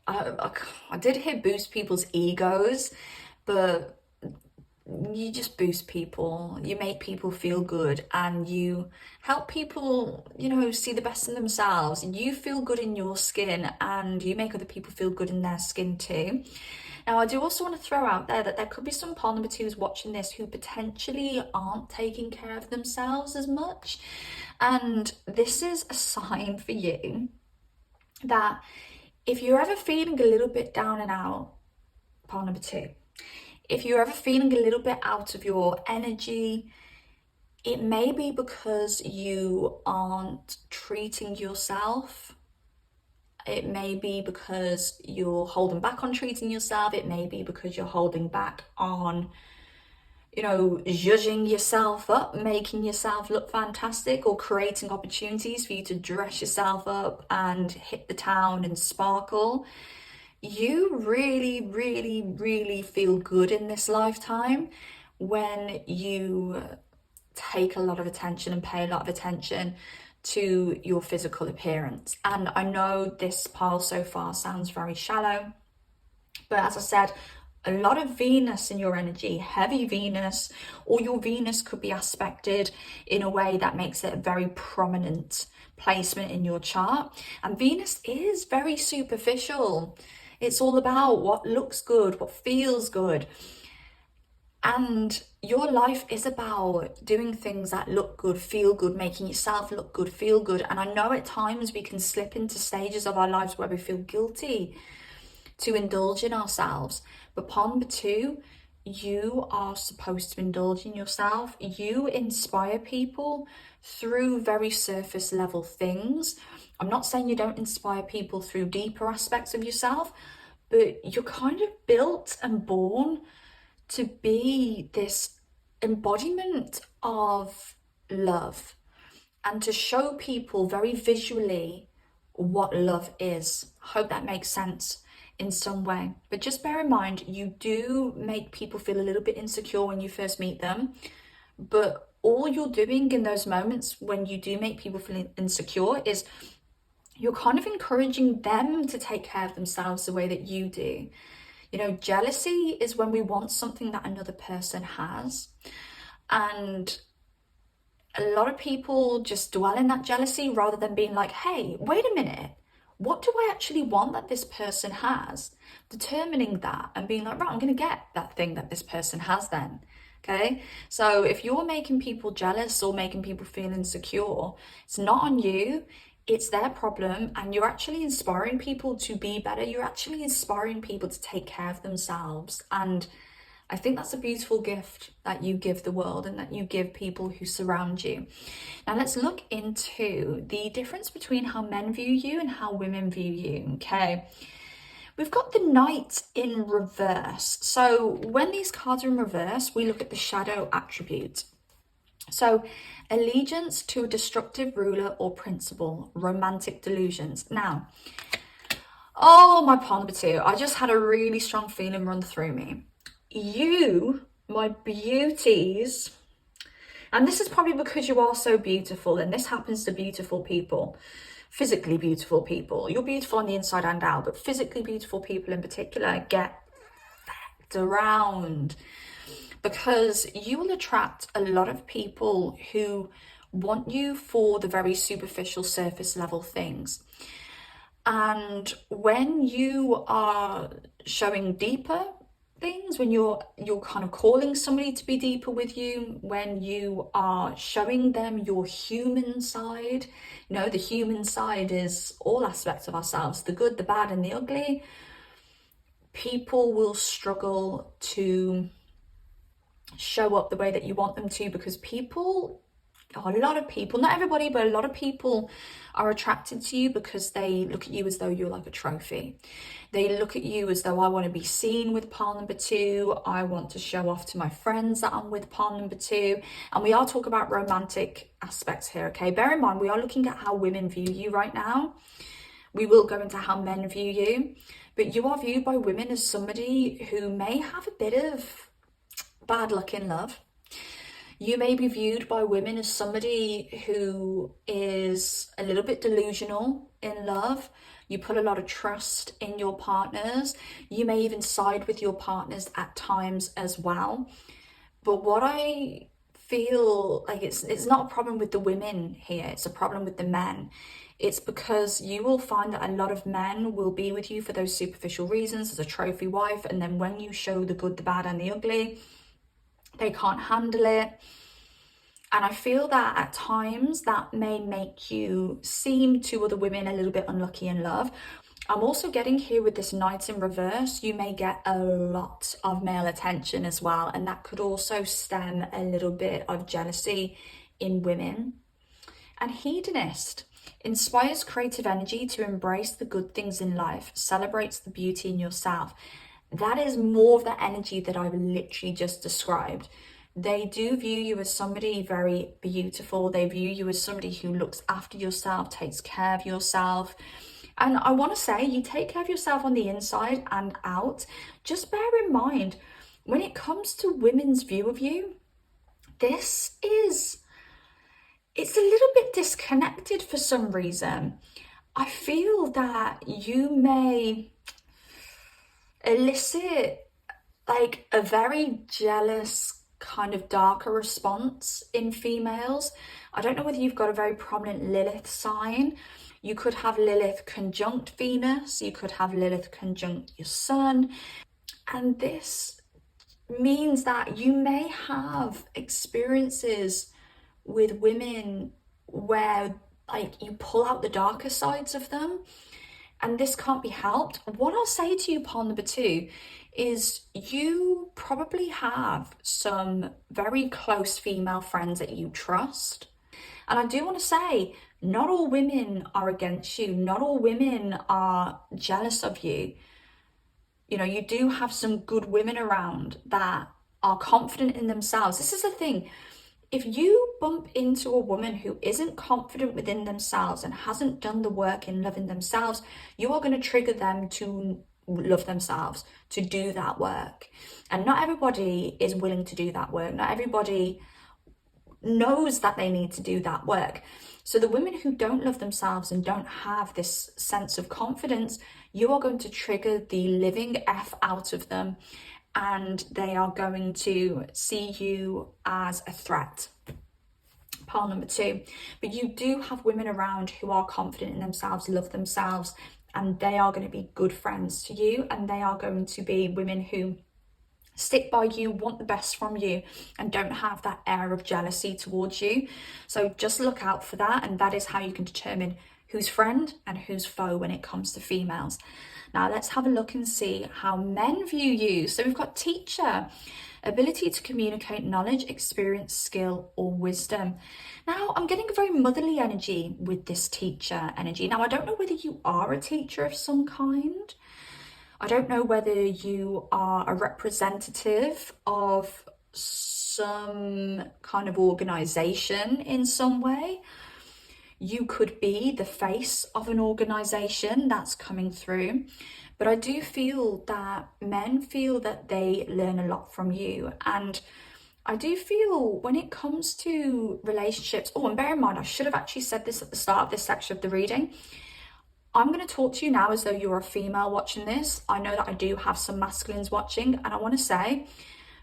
I did hear boost people's egos, but you just boost people, you make people feel good, and you help people, you know, see the best in themselves. You feel good in your skin, and you make other people feel good in their skin too. Now, I do also want to throw out there that there could be some pile number twos watching this who potentially aren't taking care of themselves as much. And this is a sign for you that if you're ever feeling a little bit down and out, pile number two, if you're ever feeling a little bit out of your energy, it may be because you aren't treating yourself. It may be because you're holding back on treating yourself. It may be because you're holding back on, you know, zhuzhing yourself up, making yourself look fantastic, or creating opportunities for you to dress yourself up and hit the town and sparkle. You really, really, really feel good in this lifetime when you take a lot of attention and pay a lot of attention to your physical appearance. And I know this pile so far sounds very shallow, but as I said, a lot of Venus in your energy, heavy Venus, or your Venus could be aspected in a way that makes it a very prominent placement in your chart. And Venus is very superficial. It's all about what looks good, what feels good. And your life is about doing things that look good, feel good, making yourself look good, feel good. And I know at times we can slip into stages of our lives where we feel guilty to indulge in ourselves. But pile number two, you are supposed to indulge in yourself. You inspire people through very surface level things. I'm not saying you don't inspire people through deeper aspects of yourself, but you're kind of built and born to be this embodiment of love, and to show people very visually what love is. I hope that makes sense in some way. But just bear in mind, you do make people feel a little bit insecure when you first meet them, but all you're doing in those moments when you do make people feel insecure is you're kind of encouraging them to take care of themselves the way that you do. You know, jealousy is when we want something that another person has. And a lot of people just dwell in that jealousy rather than being like, hey, wait a minute, what do I actually want that this person has? Determining that and being like, right, I'm going to get that thing that this person has then. Okay, so if you're making people jealous or making people feel insecure, it's not on you. It's their problem, and you're actually inspiring people to be better. You're actually inspiring people to take care of themselves. And I think that's a beautiful gift that you give the world and that you give people who surround you. Now let's look into the difference between how men view you and how women view you, okay? We've got the Knight in reverse. So when these cards are in reverse, we look at the shadow attribute. So allegiance to a destructive ruler or principle, romantic delusions. Now, oh, my pawn number 2, I just had a really strong feeling run through me. You, my beauties, and this is probably because you are so beautiful, and this happens to beautiful people, physically beautiful people. You're beautiful on the inside and out, but physically beautiful people in particular get fucked around, because you will attract a lot of people who want you for the very superficial, surface level things. And when you are showing deeper things, when you're kind of calling somebody to be deeper with you, when you are showing them your human side, you know, the human side is all aspects of ourselves, the good, the bad, and the ugly. People will struggle to show up the way that you want them to, because people, a lot of people, not everybody, but a lot of people are attracted to you because they look at you as though you're like a trophy. They look at you as though, I want to be seen with pawn number 2. I want to show off to my friends that I'm with pawn number 2. And we are talking about romantic aspects here, okay? Bear in mind, we are looking at how women view you right now. We will go into how men view you. But you are viewed by women as somebody who may have a bit of bad luck in love. You may be viewed by women as somebody who is a little bit delusional in love. You put a lot of trust in your partners. You may even side with your partners at times as well. But what I feel like, it's not a problem with the women here, it's a problem with the men. It's because you will find that a lot of men will be with you for those superficial reasons, as a trophy wife, and then when you show the good, the bad, and the ugly, they can't handle it. And I feel that at times that may make you seem to other women a little bit unlucky in love. I'm also getting here with this Knight in reverse, you may get a lot of male attention as well, and that could also stem a little bit of jealousy in women. And hedonist inspires creative energy to embrace the good things in life, celebrates the beauty in yourself. That is more of the energy that I've literally just described. They do view you as somebody very beautiful. They view you as somebody who looks after yourself, takes care of yourself. And I want to say, you take care of yourself on the inside and out. Just bear in mind, when it comes to women's view of you, it's a little bit disconnected for some reason. I feel that you may elicit like a very jealous kind of darker response in females. I don't know whether you've got a very prominent Lilith sign. You could have Lilith conjunct Venus, you could have Lilith conjunct your sun, and this means that you may have experiences with women where like you pull out the darker sides of them, and this can't be helped. What I'll say to you, pawn number 2, is you probably have some very close female friends that you trust. And I do want to say, not all women are against you. Not all women are jealous of you. You know, you do have some good women around that are confident in themselves. This is the thing. If you bump into a woman who isn't confident within themselves and hasn't done the work in loving themselves, you are going to trigger them to love themselves, to do that work. And not everybody is willing to do that work. Not everybody knows that they need to do that work. So the women who don't love themselves and don't have this sense of confidence, you are going to trigger the living F out of them, and they are going to see you as a threat. Pile number 2. But you do have women around who are confident in themselves, love themselves, and they are going to be good friends to you, and they are going to be women who stick by you, want the best from you, and don't have that air of jealousy towards you. So just look out for that, and that is how you can determine who's friend and who's foe when it comes to females. Now let's have a look and see how men view you. So we've got teacher, ability to communicate knowledge, experience, skill, or wisdom. Now I'm getting a very motherly energy with this teacher energy. Now I don't know whether you are a teacher of some kind, I don't know whether you are a representative of some kind of organization in some way. You could be the face of an organization that's coming through. But I do feel that men feel that they learn a lot from you. And I do feel when it comes to relationships, oh, and bear in mind, I should have actually said this at the start of this section of the reading. I'm going to talk to you now as though you're a female watching this. I know that I do have some masculines watching, and I want to say,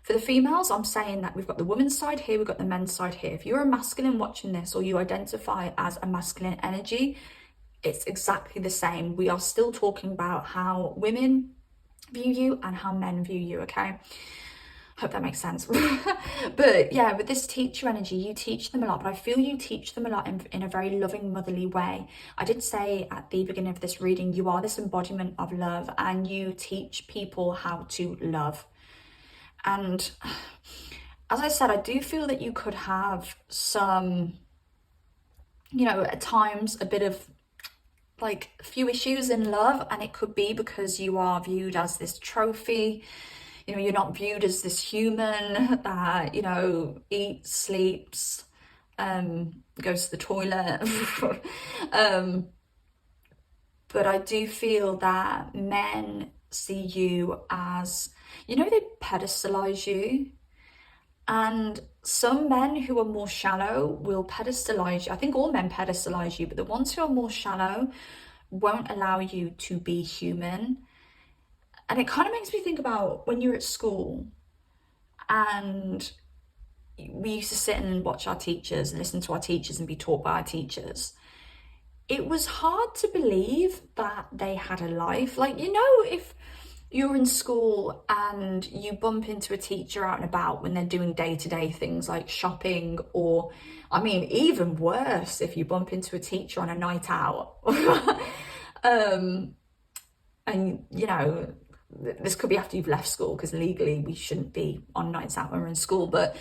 for the females, I'm saying that we've got the women's side here, we've got the men's side here. If you're a masculine watching this, or you identify as a masculine energy, it's exactly the same. We are still talking about how women view you and how men view you, okay? Hope that makes sense. But yeah, with this teacher energy, you teach them a lot, but I feel you teach them a lot in a very loving, motherly way. I did say at the beginning of this reading, you are this embodiment of love, and you teach people how to love. And as I said, I do feel that you could have some, you know, at times a bit of like a few issues in love, and it could be because you are viewed as this trophy. You know, you're not viewed as this human that, you know, eats, sleeps, goes to the toilet. But I do feel that men see you as, you know, they pedestalize you. And some men who are more shallow will pedestalize you. I think all men pedestalize you, but the ones who are more shallow won't allow you to be human. And it kind of makes me think about when you're at school and we used to sit and watch our teachers and listen to our teachers and be taught by our teachers. It was hard to believe that they had a life. Like, you know, if you're in school and you bump into a teacher out and about when they're doing day-to-day things like shopping, or, I mean, even worse, if you bump into a teacher on a night out. And, you know, this could be after you've left school, because legally we shouldn't be on nights out when we're in school, but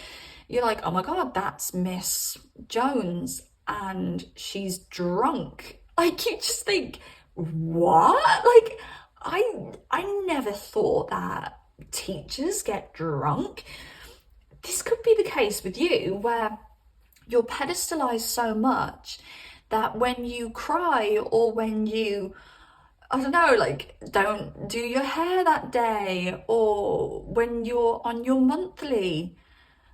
you're like, oh my God, that's Miss Jones and she's drunk. Like, you just think, what? Like, I never thought that teachers get drunk. This could be the case with you, where you're pedestalized so much that when you cry, or when you, I don't know, like, don't do your hair that day, or when you're on your monthly,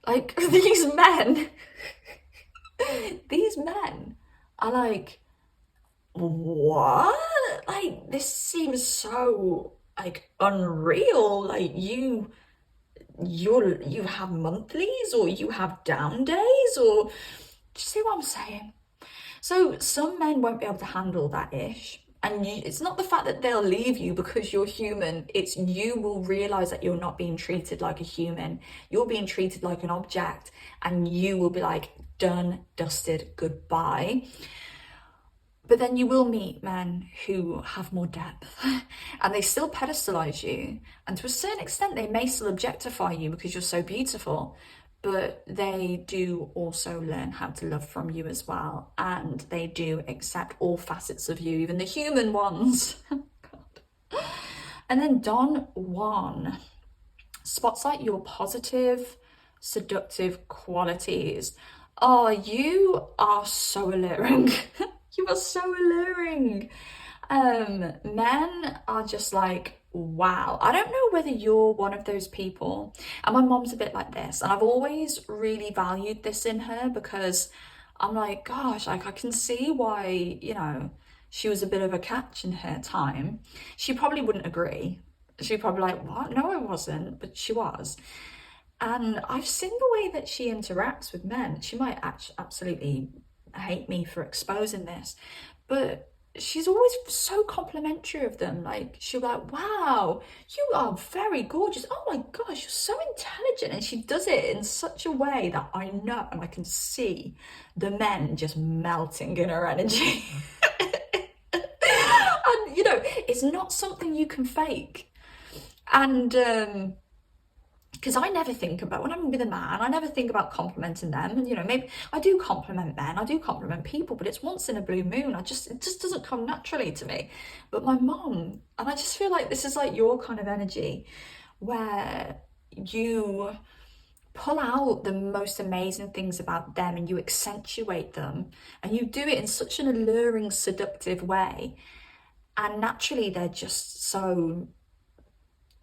like, these men, these men are like, what? Like, this seems so, like, unreal. Like, you have monthlies, or you have down days, or, do you see what I'm saying? So some men won't be able to handle that ish. And it's not the fact that they'll leave you because you're human, it's you will realize that you're not being treated like a human. You're being treated like an object, and you will be like, done, dusted, goodbye. But then you will meet men who have more depth and they still pedestalize you. And to a certain extent, they may still objectify you because you're so beautiful, but they do also learn how to love from you as well. And they do accept all facets of you, even the human ones. God. And then Don Juan spots out your positive, seductive qualities. Oh, you are so alluring. You are so alluring. Men are just like, wow. I don't know whether you're one of those people, and my mom's a bit like this, and I've always really valued this in her, because I'm like, gosh, like, I can see why, you know, she was a bit of a catch in her time. She probably wouldn't agree. She'd probably like, what? No, I wasn't, but she was. And I've seen the way that she interacts with men. She might absolutely hate me for exposing this, but she's always so complimentary of them. Like, she'll be like, wow, you are very gorgeous. Oh my gosh, you're so intelligent. And she does it in such a way that I know, and I can see the men just melting in her energy. And, you know, it's not something you can fake. And because I never think about, when I'm with a man, I never think about complimenting them. And, you know, maybe I do compliment men, I do compliment people, but it's once in a blue moon. It just doesn't come naturally to me. But my mom, and I just feel like this is like your kind of energy, where you pull out the most amazing things about them and you accentuate them, and you do it in such an alluring, seductive way. And naturally, they're just so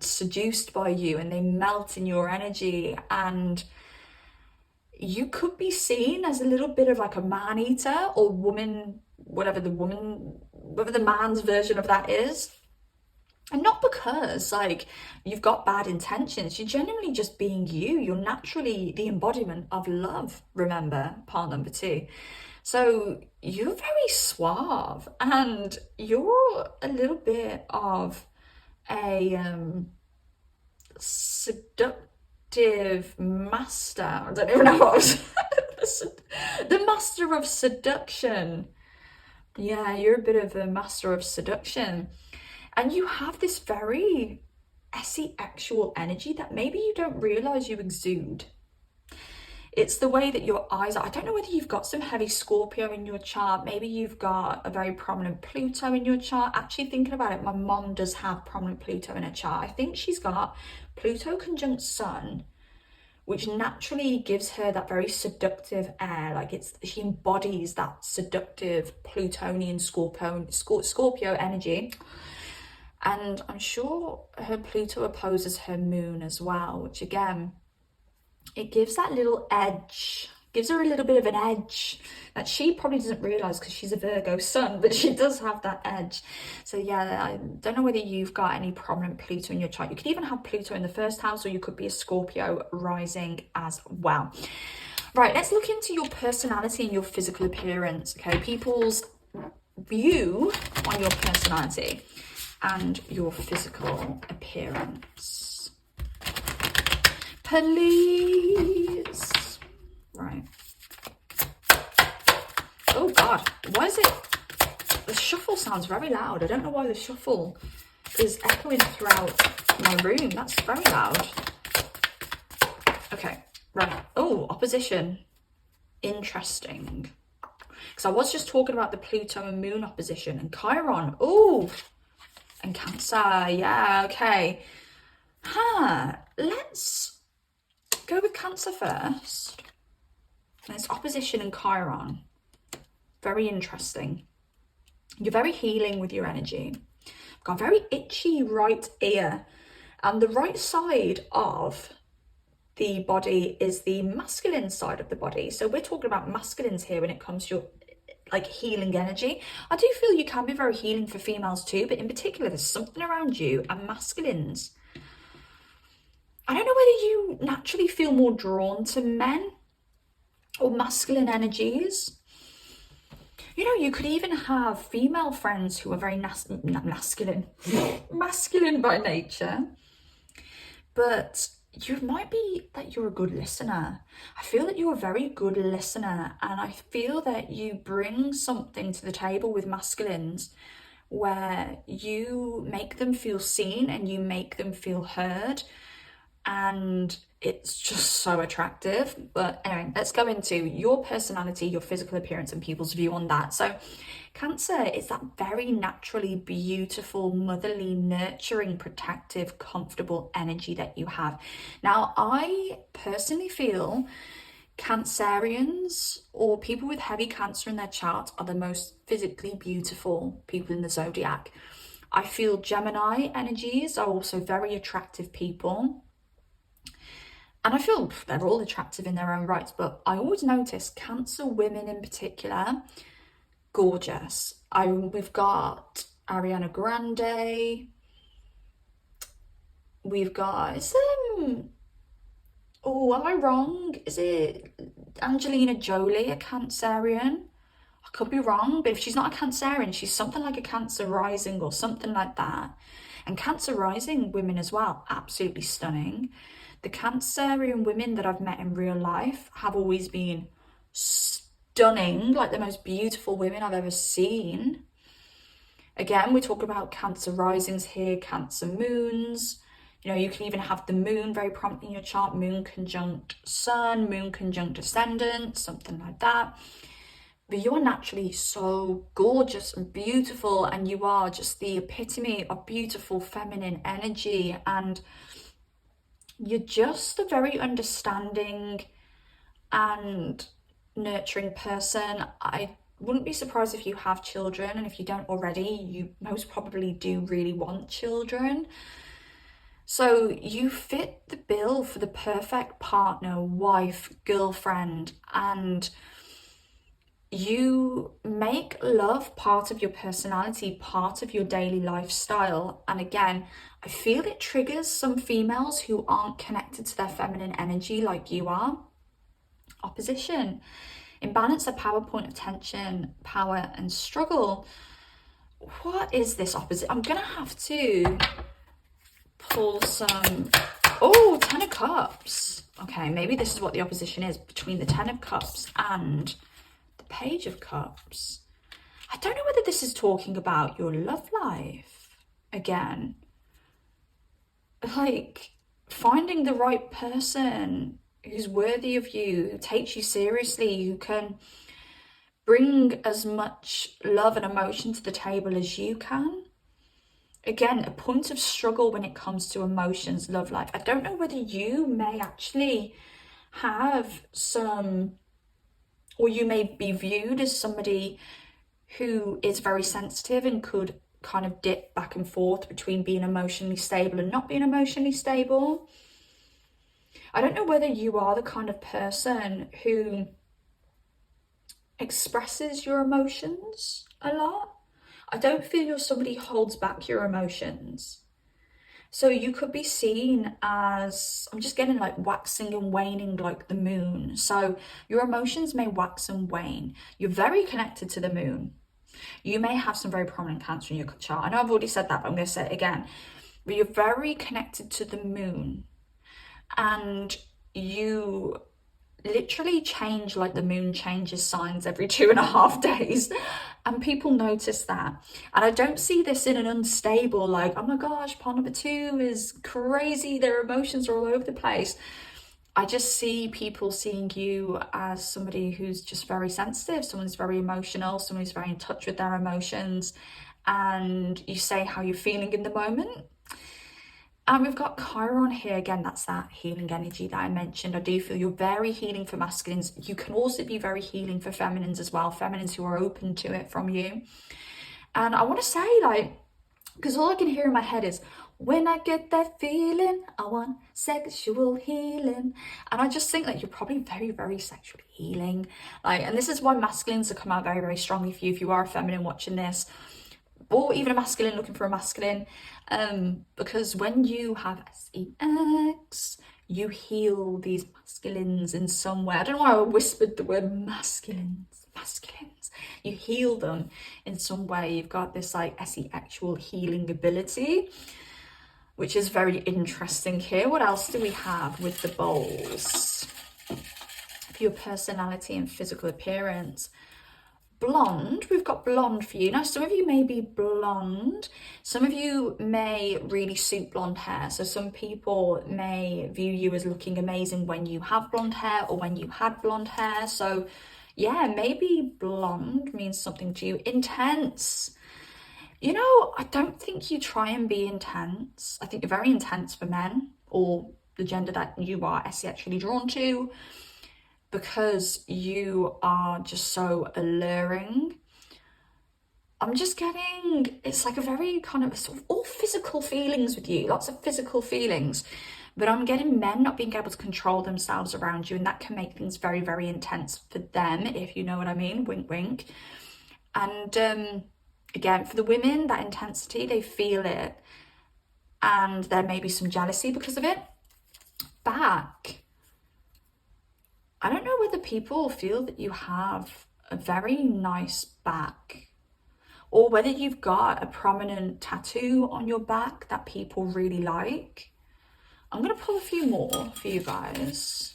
seduced by you and they melt in your energy, and you could be seen as a little bit of like a man eater or woman, whatever the man's version of that is. And not because like you've got bad intentions, you're genuinely just being you. You're naturally the embodiment of love, remember, part number 2. So you're very suave, and you're a little bit of a seductive master. I don't even know what I was the master of seduction. Yeah, you're a bit of a master of seduction, and you have this very sexual energy that maybe you don't realize you exude. It's the way that your eyes are. I don't know whether you've got some heavy Scorpio in your chart. Maybe you've got a very prominent Pluto in your chart. Actually, thinking about it, my mom does have prominent Pluto in her chart. I think she's got Pluto conjunct Sun, which naturally gives her that very seductive air. Like she embodies that seductive Plutonian Scorpio energy. And I'm sure her Pluto opposes her moon as well, which again, it gives that little edge, gives her a little bit of an edge that she probably doesn't realize because she's a Virgo sun, but she does have that edge. So yeah, I don't know whether you've got any prominent Pluto in your chart. You could even have Pluto in the first house, or you could be a Scorpio rising as well. Right, let's look into your personality and your physical appearance. Okay, people's view on your personality and your physical appearance. Please. Right. Oh God, why is it? The shuffle sounds very loud. I don't know why the shuffle is echoing throughout my room. That's very loud. Okay, right. Oh, opposition. Interesting. Because I was just talking about the Pluto and Moon opposition and Chiron. Oh, and Cancer. Yeah, okay. Let's go with Cancer first. There's opposition and Chiron. Very interesting. You're very healing with your energy. Got a very itchy right ear, and the right side of the body is the masculine side of the body. So we're talking about masculines here when it comes to your like healing energy. I do feel you can be very healing for females too, but in particular there's something around you and masculines. I don't know whether you naturally feel more drawn to men or masculine energies. You know, you could even have female friends who are very masculine by nature, but you might be that you're a good listener. I feel that you're a very good listener, and I feel that you bring something to the table with masculines where you make them feel seen and you make them feel heard, and it's just so attractive. But anyway, let's go into your personality, your physical appearance, and people's view on that. So Cancer is that very naturally beautiful, motherly, nurturing, protective, comfortable energy that you have. Now, I personally feel Cancerians or people with heavy Cancer in their chart are the most physically beautiful people in the zodiac. I feel Gemini energies are also very attractive people. And I feel they're all attractive in their own rights, but I always notice Cancer women in particular, gorgeous. We've got Ariana Grande. We've got, oh, am I wrong? Is it Angelina Jolie, a Cancerian? I could be wrong, but if she's not a Cancerian, she's something like a Cancer rising or something like that. And Cancer rising women as well, absolutely stunning. The Cancerian women that I've met in real life have always been stunning, like the most beautiful women I've ever seen. Again, we talk about Cancer risings here, Cancer moons. You know, you can even have the moon very prominent in your chart, moon conjunct sun, moon conjunct ascendant, something like that. But you're naturally so gorgeous and beautiful, and you are just the epitome of beautiful feminine energy, and you're just a very understanding and nurturing person. I wouldn't be surprised if you have children, and if you don't already, you most probably do really want children. So you fit the bill for the perfect partner, wife, girlfriend, and you make love part of your personality, part of your daily lifestyle. And again, I feel it triggers some females who aren't connected to their feminine energy like you are. Opposition, imbalance, a power point of tension, power and struggle. What is this opposite? I'm gonna have to pull some, oh, 10 of Cups. Okay, maybe this is what the opposition is between the 10 of Cups and the Page of Cups. I don't know whether this is talking about your love life again. Like finding the right person who's worthy of you, who takes you seriously, who can bring as much love and emotion to the table as you can. Again, a point of struggle when it comes to emotions, love life. I don't know whether you may actually have some, or you may be viewed as somebody who is very sensitive and could kind of dip back and forth between being emotionally stable and not being emotionally stable. I don't know whether you are the kind of person who expresses your emotions a lot. I don't feel you're somebody who holds back your emotions. So you could be seen as, I'm just getting like waxing and waning like the moon. So your emotions may wax and wane. You're very connected to the moon. You may have some very prominent Cancer in your chart. I know I've already said that, but I'm going to say it again. But you're very connected to the moon. And you literally change like the moon changes signs every 2.5 days, and people notice that. And I don't see this in an unstable, like, oh my gosh, part number 2 is crazy, their emotions are all over the place. I just see people seeing you as somebody who's just very sensitive, someone who's very emotional, someone who's very in touch with their emotions, and you say how you're feeling in the moment. And we've got Chiron here again. That's that healing energy that I mentioned. I do feel you're very healing for masculines. You can also be very healing for feminines as well, feminines who are open to it from you. And I want to say, like, because all I can hear in my head is, when I get that feeling, I want sexual healing. And I just think that you're probably very, very sexually healing. Like, and this is why masculines have come out very, very strongly for you if you are a feminine watching this, or even a masculine looking for a masculine, because when you have sex, you heal these masculines in some way. I don't know why I whispered the word masculines. You heal them in some way. You've got this like actual healing ability, which is very interesting here. What else do we have with the bowls? For your personality and physical appearance. Blonde, we've got blonde for you. Now, some of you may be blonde. Some of you may really suit blonde hair. So some people may view you as looking amazing when you have blonde hair or when you had blonde hair. So yeah, maybe blonde means something to you. Intense. You know, I don't think you try and be intense. I think you're very intense for men or the gender that you are sexually drawn to, because you are just so alluring. I'm just getting, it's like a very kind of sort of all physical feelings with you, lots of physical feelings. But I'm getting men not being able to control themselves around you, and that can make things very, very intense for them, if you know what I mean, wink, wink. And again, for the women, that intensity, they feel it, and there may be some jealousy because of it. Back, I don't know whether people feel that you have a very nice back, or whether you've got a prominent tattoo on your back that people really like. I'm going to pull a few more for you guys.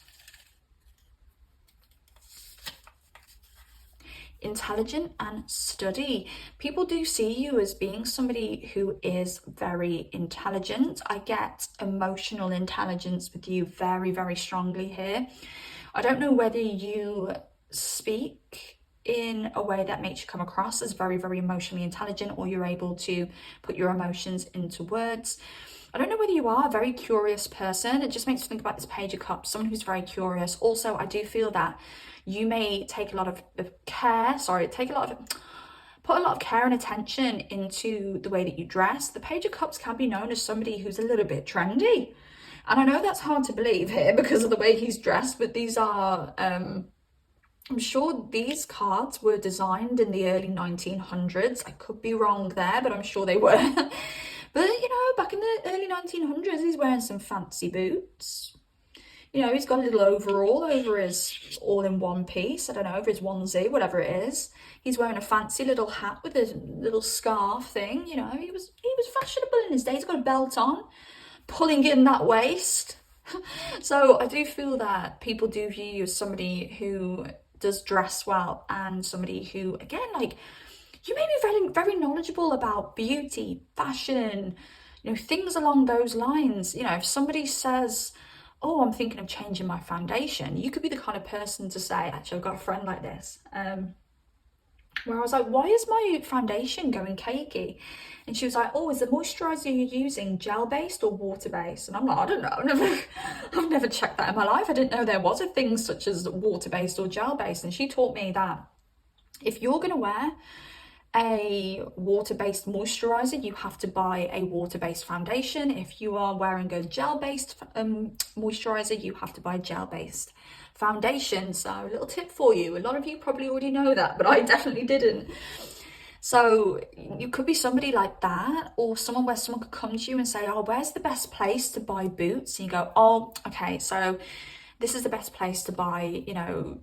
intelligent and study. People do see you as being somebody who is very intelligent. I get emotional intelligence with you very, very strongly here. I don't know whether you speak in a way that makes you come across as very, very emotionally intelligent, or you're able to put your emotions into words. I don't know whether you are a very curious person. It just makes me think about this Page of Cups, someone who's very curious. Also, I do feel that you may take a lot of care, put a lot of care and attention into the way that you dress. The Page of Cups can be known as somebody who's a little bit trendy. And I know that's hard to believe here because of the way he's dressed, but these are, I'm sure these cards were designed in the early 1900s. I could be wrong there, but I'm sure they were. But, you know, back in the early 1900s, he's wearing some fancy boots. You know, he's got a little overall over his all-in-one piece. I don't know, over his onesie, whatever it is. He's wearing a fancy little hat with a little scarf thing. You know, he was fashionable in his day. He's got a belt on, pulling in that waist. So I do feel that people do view you as somebody who does dress well, and somebody who, again, like, you may be very, very knowledgeable about beauty, fashion, you know, things along those lines. You know, if somebody says, oh, I'm thinking of changing my foundation, you could be the kind of person to say, actually, I've got a friend like this, where I was like, why is my foundation going cakey? And she was like, oh, is the moisturizer you're using gel-based or water-based? And I'm like, I don't know, I've never checked that in my life. I didn't know there was a thing such as water-based or gel-based. And she taught me that if you're going to wear a water-based moisturizer, you have to buy a water-based foundation. If you are wearing a gel-based moisturizer, you have to buy gel-based foundation. So a little tip for you, a lot of you probably already know that, but I definitely didn't. So you could be somebody like that, or someone where someone could come to you and say, oh, where's the best place to buy boots? And you go, oh, okay, so this is the best place to buy, you know,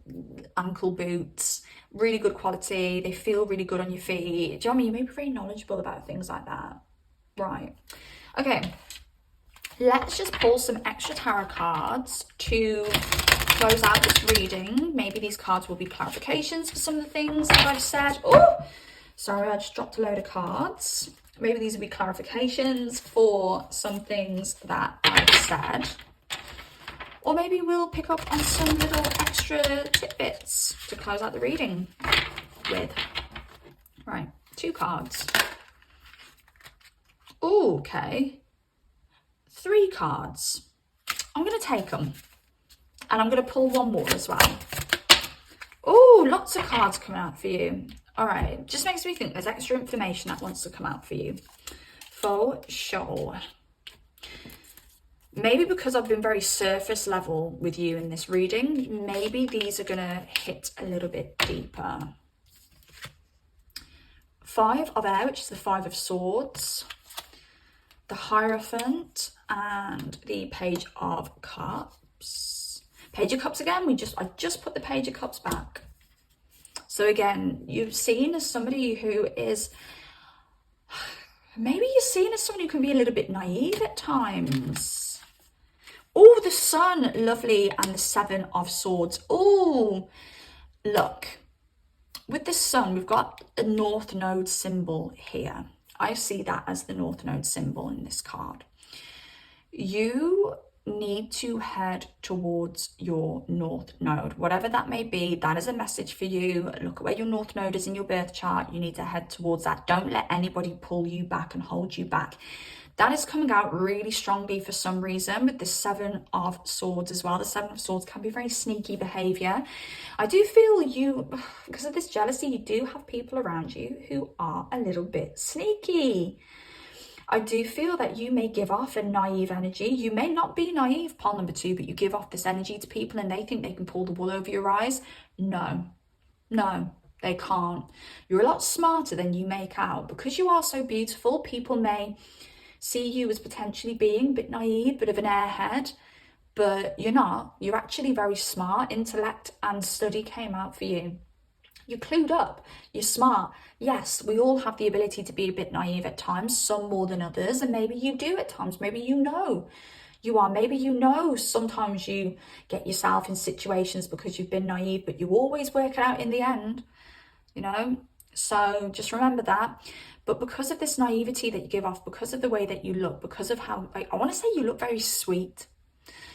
ankle boots, really good quality, they feel really good on your feet. Do you know what I mean? You may be very knowledgeable about things like that. Right. Okay. Let's just pull some extra tarot cards to close out this reading. Maybe these cards will be clarifications for some of the things that I've said. Oh, sorry, I just dropped a load of cards. Maybe these will be clarifications for some things that I've said. Or maybe we'll pick up on some little extra tidbits to close out the reading with. Right, 2 cards. Ooh, okay. 3 cards. I'm going to take them. And I'm going to pull one more as well. Ooh, lots of cards coming out for you. All right, just makes me think there's extra information that wants to come out for you. For sure. Maybe because I've been very surface level with you in this reading, maybe these are going to hit a little bit deeper. 5 of Air, which is the 5 of Swords, the Hierophant, and the Page of Cups. Page of Cups again, I just put the Page of Cups back. So again, you're seen as somebody who is, maybe you're seen as someone who can be a little bit naive at times. Oh, the Sun, lovely, and the 7 of Swords. Oh, look, with the Sun, we've got a North Node symbol here. I see that as the North Node symbol in this card. You need to head towards your North Node, whatever that may be. That is a message for you. Look at where your North Node is in your birth chart. You need to head towards that. Don't let anybody pull you back and hold you back. That is coming out really strongly for some reason with the 7 of Swords as well. The 7 of Swords can be very sneaky behavior. I do feel you, because of this jealousy, you do have people around you who are a little bit sneaky. I do feel that you may give off a naive energy. You may not be naive, pile number 2, but you give off this energy to people and they think they can pull the wool over your eyes. No, they can't. You're a lot smarter than you make out. Because you are so beautiful, people may see you as potentially being a bit naive, bit of an airhead, but you're not. You're actually very smart. Intellect and study came out for you. You're clued up, you're smart. Yes, we all have the ability to be a bit naive at times, some more than others, and maybe you do at times. Maybe you know you are. Maybe you know sometimes you get yourself in situations because you've been naive, but you always work it out in the end. you know? So just remember that. But because of this naivety that you give off, because of the way that you look, because of how, like, I want to say you look very sweet.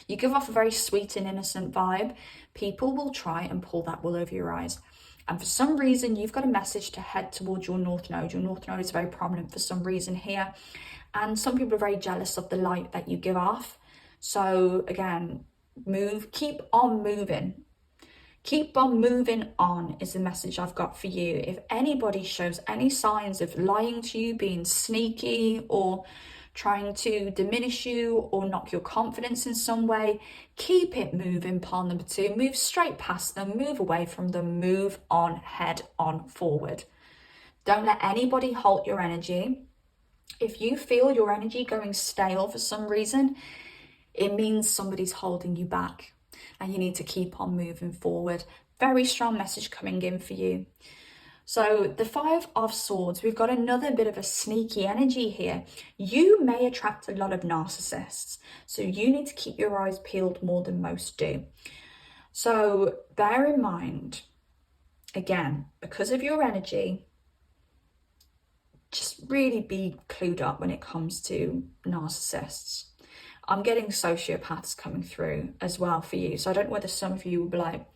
You give off a very sweet and innocent vibe. People will try and pull that wool over your eyes. And for some reason, you've got a message to head towards your North Node. Your North Node is very prominent for some reason here. And some people are very jealous of the light that you give off. So again, keep on moving. Keep on moving on is the message I've got for you. If anybody shows any signs of lying to you, being sneaky, or trying to diminish you or knock your confidence in some way, keep it moving, pile number 2. Move straight past them, move away from them, move on, head on forward. Don't let anybody halt your energy. If you feel your energy going stale for some reason, it means somebody's holding you back and you need to keep on moving forward. Very strong message coming in for you. So the 5 of Swords, we've got another bit of a sneaky energy here. You may attract a lot of narcissists, so you need to keep your eyes peeled more than most do. So bear in mind, again, because of your energy, just really be clued up when it comes to narcissists. I'm getting sociopaths coming through as well for you. So I don't know whether some of you will be like,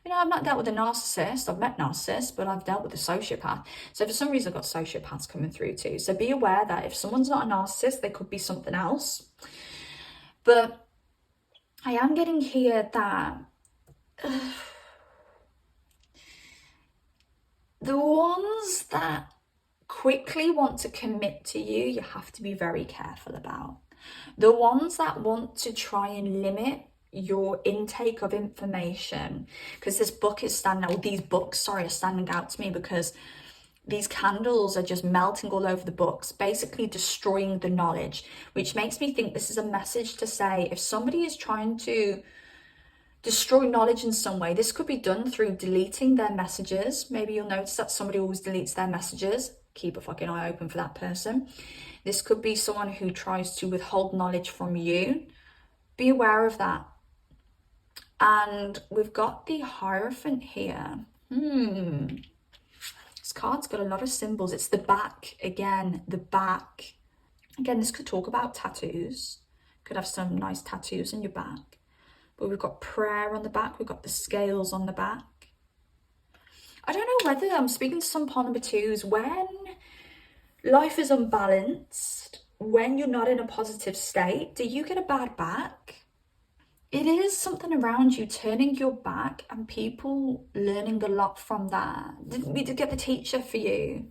you know, I've not dealt with a narcissist. I've met narcissists, but I've dealt with a sociopath. So for some reason, I've got sociopaths coming through too. So be aware that if someone's not a narcissist, they could be something else. But I am getting here that the ones that quickly want to commit to you, you have to be very careful about. The ones that want to try and limit your intake of information, because these books are standing out to me because these candles are just melting all over the books, basically destroying the knowledge, which makes me think this is a message to say if somebody is trying to destroy knowledge in some way, this could be done through deleting their messages. Maybe you'll notice that somebody always deletes their messages. Keep a fucking eye open for that person. This could be someone who tries to withhold knowledge from you. Be aware of that. And we've got the Hierophant here. This card's got a lot of symbols. It's the back again, the back. Again, this could talk about tattoos. Could have some nice tattoos in your back. But we've got prayer on the back. We've got the scales on the back. I don't know whether I'm speaking to some part number 2s. When life is unbalanced, when you're not in a positive state, do you get a bad back? It is something around you turning your back and people learning a lot from that. We did get the teacher for you.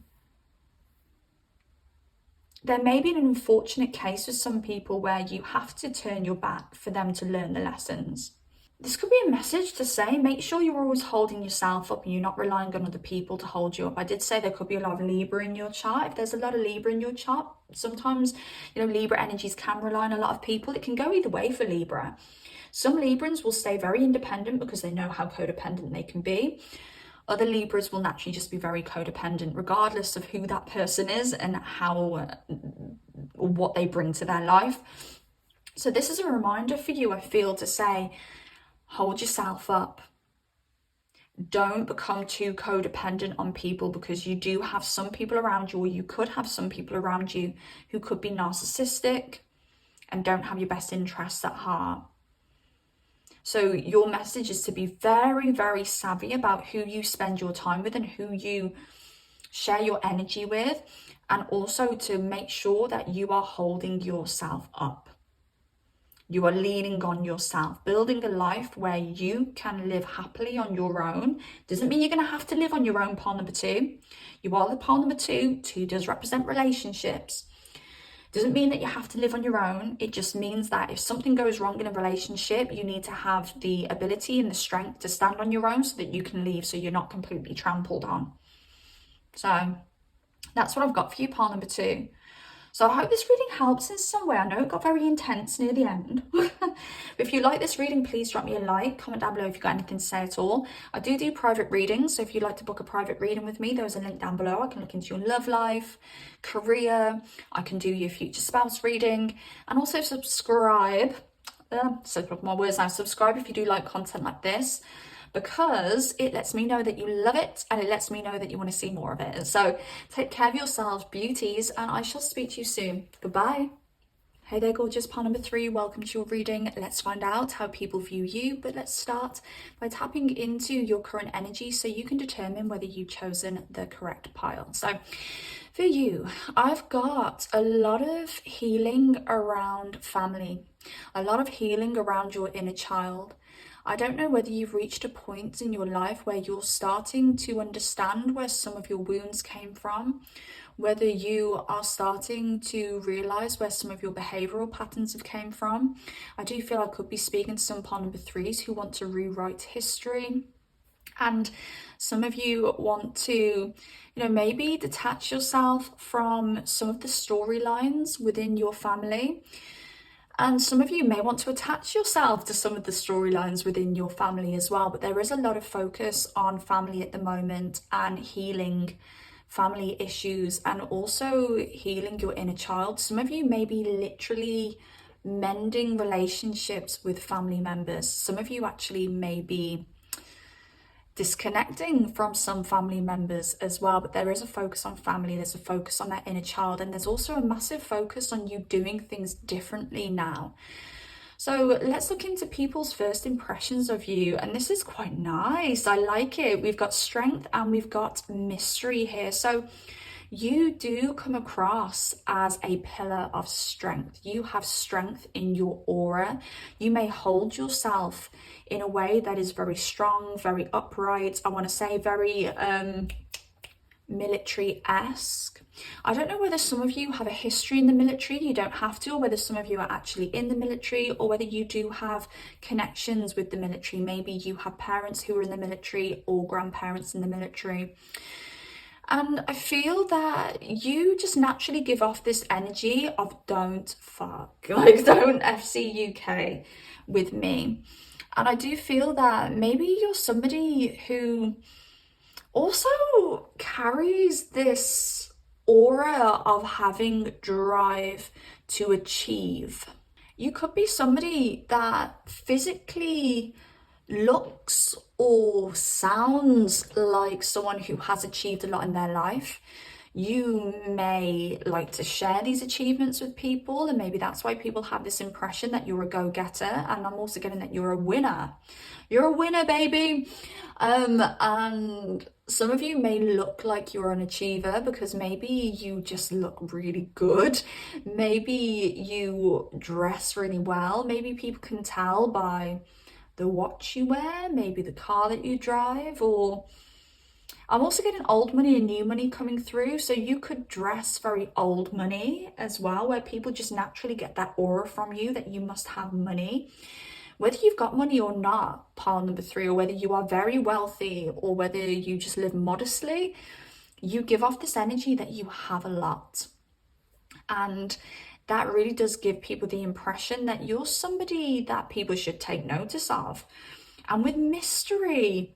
There may be an unfortunate case with some people where you have to turn your back for them to learn the lessons. This could be a message to say, make sure you're always holding yourself up and you're not relying on other people to hold you up. I did say there could be a lot of Libra in your chart. If there's a lot of Libra in your chart, sometimes, Libra energies can rely on a lot of people. It can go either way for Libra. Some Librans will stay very independent because they know how codependent they can be. Other Libras will naturally just be very codependent, regardless of who that person is and how, what they bring to their life. So this is a reminder for you, I feel, to say, hold yourself up. Don't become too codependent on people, because you do have some people around you, or you could have some people around you who could be narcissistic and don't have your best interests at heart. So your message is to be very, very savvy about who you spend your time with and who you share your energy with, and also to make sure that you are holding yourself up. You are leaning on yourself, building a life where you can live happily on your own. Doesn't mean you're going to have to live on your own, pile number 2. You are the pile number 2. 2 does represent relationships. Doesn't mean that you have to live on your own. It just means that if something goes wrong in a relationship, you need to have the ability and the strength to stand on your own so that you can leave, so you're not completely trampled on. So that's what I've got for you, pile number 2. So I hope this reading helps in some way. I know it got very intense near the end. If you like this reading, please drop me a like. Comment down below if you've got anything to say at all. I do private readings. So if you'd like to book a private reading with me, there's a link down below. I can look into your love life, career. I can do your future spouse reading. And also subscribe. So my words now. Subscribe if you do like content like this. because it lets me know that you love it and it lets me know that you want to see more of it. So take care of yourselves, beauties, and I shall speak to you soon. Goodbye. Hey there, gorgeous pile number 3. Welcome to your reading. Let's find out how people view you, but let's start by tapping into your current energy so you can determine whether you've chosen the correct pile. So for you, I've got a lot of healing around family, a lot of healing around your inner child. I don't know whether you've reached a point in your life where you're starting to understand where some of your wounds came from, whether you are starting to realize where some of your behavioral patterns have came from. I do feel I could be speaking to some pile number 3s who want to rewrite history. And some of you want to, maybe detach yourself from some of the storylines within your family. And some of you may want to attach yourself to some of the storylines within your family as well. But there is a lot of focus on family at the moment and healing family issues and also healing your inner child. Some of you may be literally mending relationships with family members. Some of you actually may be disconnecting from some family members as well, but there is a focus on family, there's a focus on that inner child, and there's also a massive focus on you doing things differently now. So let's look into people's first impressions of you, and this is quite nice. I like it. We've got strength and we've got mystery here. So you do come across as a pillar of strength. You have strength in your aura. You may hold yourself in a way that is very strong, very upright. I want to say very military-esque. I don't know whether some of you have a history in the military, you don't have to, or whether some of you are actually in the military, or whether you do have connections with the military. Maybe you have parents who are in the military or grandparents in the military. And I feel that you just naturally give off this energy of don't fuck, like don't FCUK with me. And I do feel that maybe you're somebody who also carries this aura of having drive to achieve. You could be somebody that physically looks or sounds like someone who has achieved a lot in their life. You may like to share these achievements with people, and maybe that's why people have this impression that you're a go-getter. And I'm also getting that you're a winner. You're a winner, baby. And some of you may look like you're an achiever because maybe you just look really good. Maybe you dress really well. Maybe people can tell by the watch you wear, maybe the car that you drive, or I'm also getting old money and new money coming through. So you could dress very old money as well, where people just naturally get that aura from you that you must have money. Whether you've got money or not, pile number 3, or whether you are very wealthy or whether you just live modestly, you give off this energy that you have a lot. And that really does give people the impression that you're somebody that people should take notice of. And with mystery,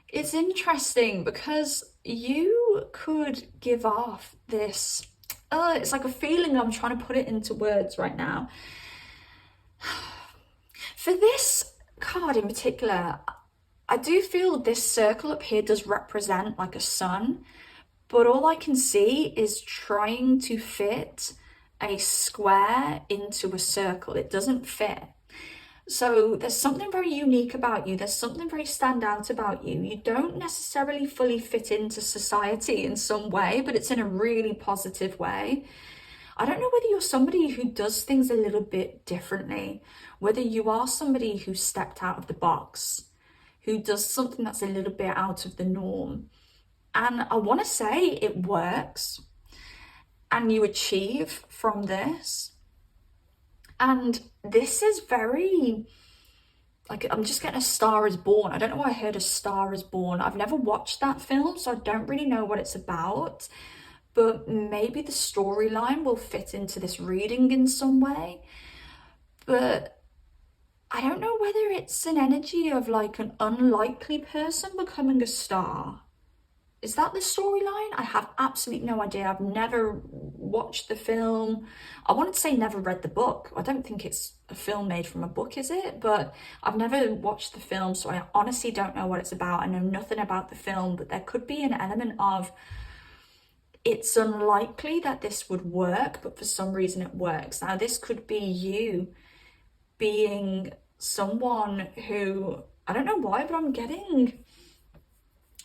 it's interesting because you could give off this, it's like a feeling, I'm trying to put it into words right now. For this card in particular, I do feel this circle up here does represent like a sun, but all I can see is trying to fit a square into a circle. It doesn't fit. So there's something very unique about you. There's something very stand out about you. You don't necessarily fully fit into society in some way, but it's in a really positive way. I don't know whether you're somebody who does things a little bit differently, whether you are somebody who stepped out of the box, who does something that's a little bit out of the norm. And I want to say it works and you achieve from this. And this is very, like, I'm just getting A Star Is Born. I don't know why I heard A Star Is Born. I've never watched that film, so I don't really know what it's about. But maybe the storyline will fit into this reading in some way. But I don't know whether it's an energy of like an unlikely person becoming a star. Is that the storyline? I have absolutely no idea. I've never watched the film. I wanted to say never read the book. I don't think it's a film made from a book, is it? But I've never watched the film, so I honestly don't know what it's about. I know nothing about the film, but there could be an element of it's unlikely that this would work, but for some reason it works. Now, this could be you being someone who, I don't know why, but I'm getting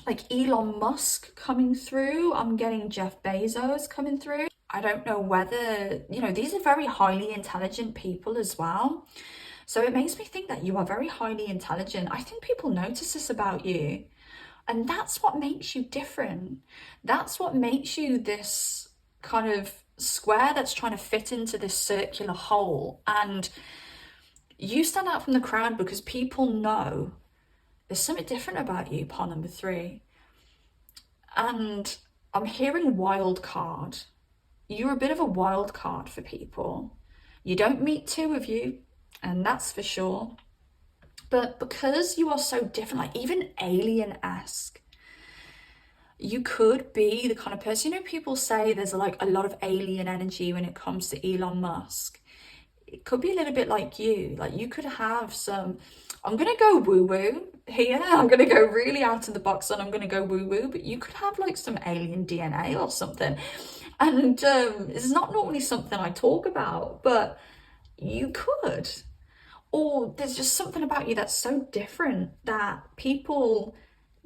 like Elon Musk coming through. I'm getting Jeff Bezos coming through. I don't know whether, you know, these are very highly intelligent people as well. So it makes me think that you are very highly intelligent. I think people notice this about you. And that's what makes you different. That's what makes you this kind of square that's trying to fit into this circular hole. And you stand out from the crowd because people know there's something different about you, pile number 3. And I'm hearing wild card. You're a bit of a wild card for people. You don't meet two of you, and that's for sure. But because you are so different, like even alien-esque, you could be the kind of person, you know, people say there's like a lot of alien energy when it comes to Elon Musk. It could be a little bit like you. Like you could have some, I'm going to go woo-woo here. I'm going to go really out of the box and I'm going to go woo-woo, but you could have like some alien DNA or something. And it's not normally something I talk about, but you could. Or there's just something about you that's so different that people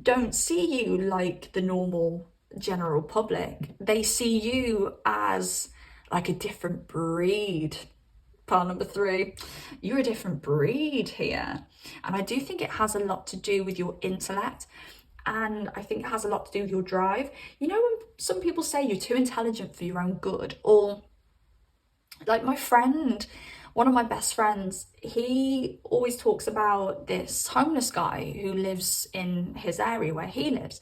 don't see you like the normal general public. They see you as like a different breed. Part number 3, you're a different breed here. And I do think it has a lot to do with your intellect. And I think it has a lot to do with your drive. You know, when some people say you're too intelligent for your own good, or like my friend, one of my best friends, he always talks about this homeless guy who lives in his area where he lives.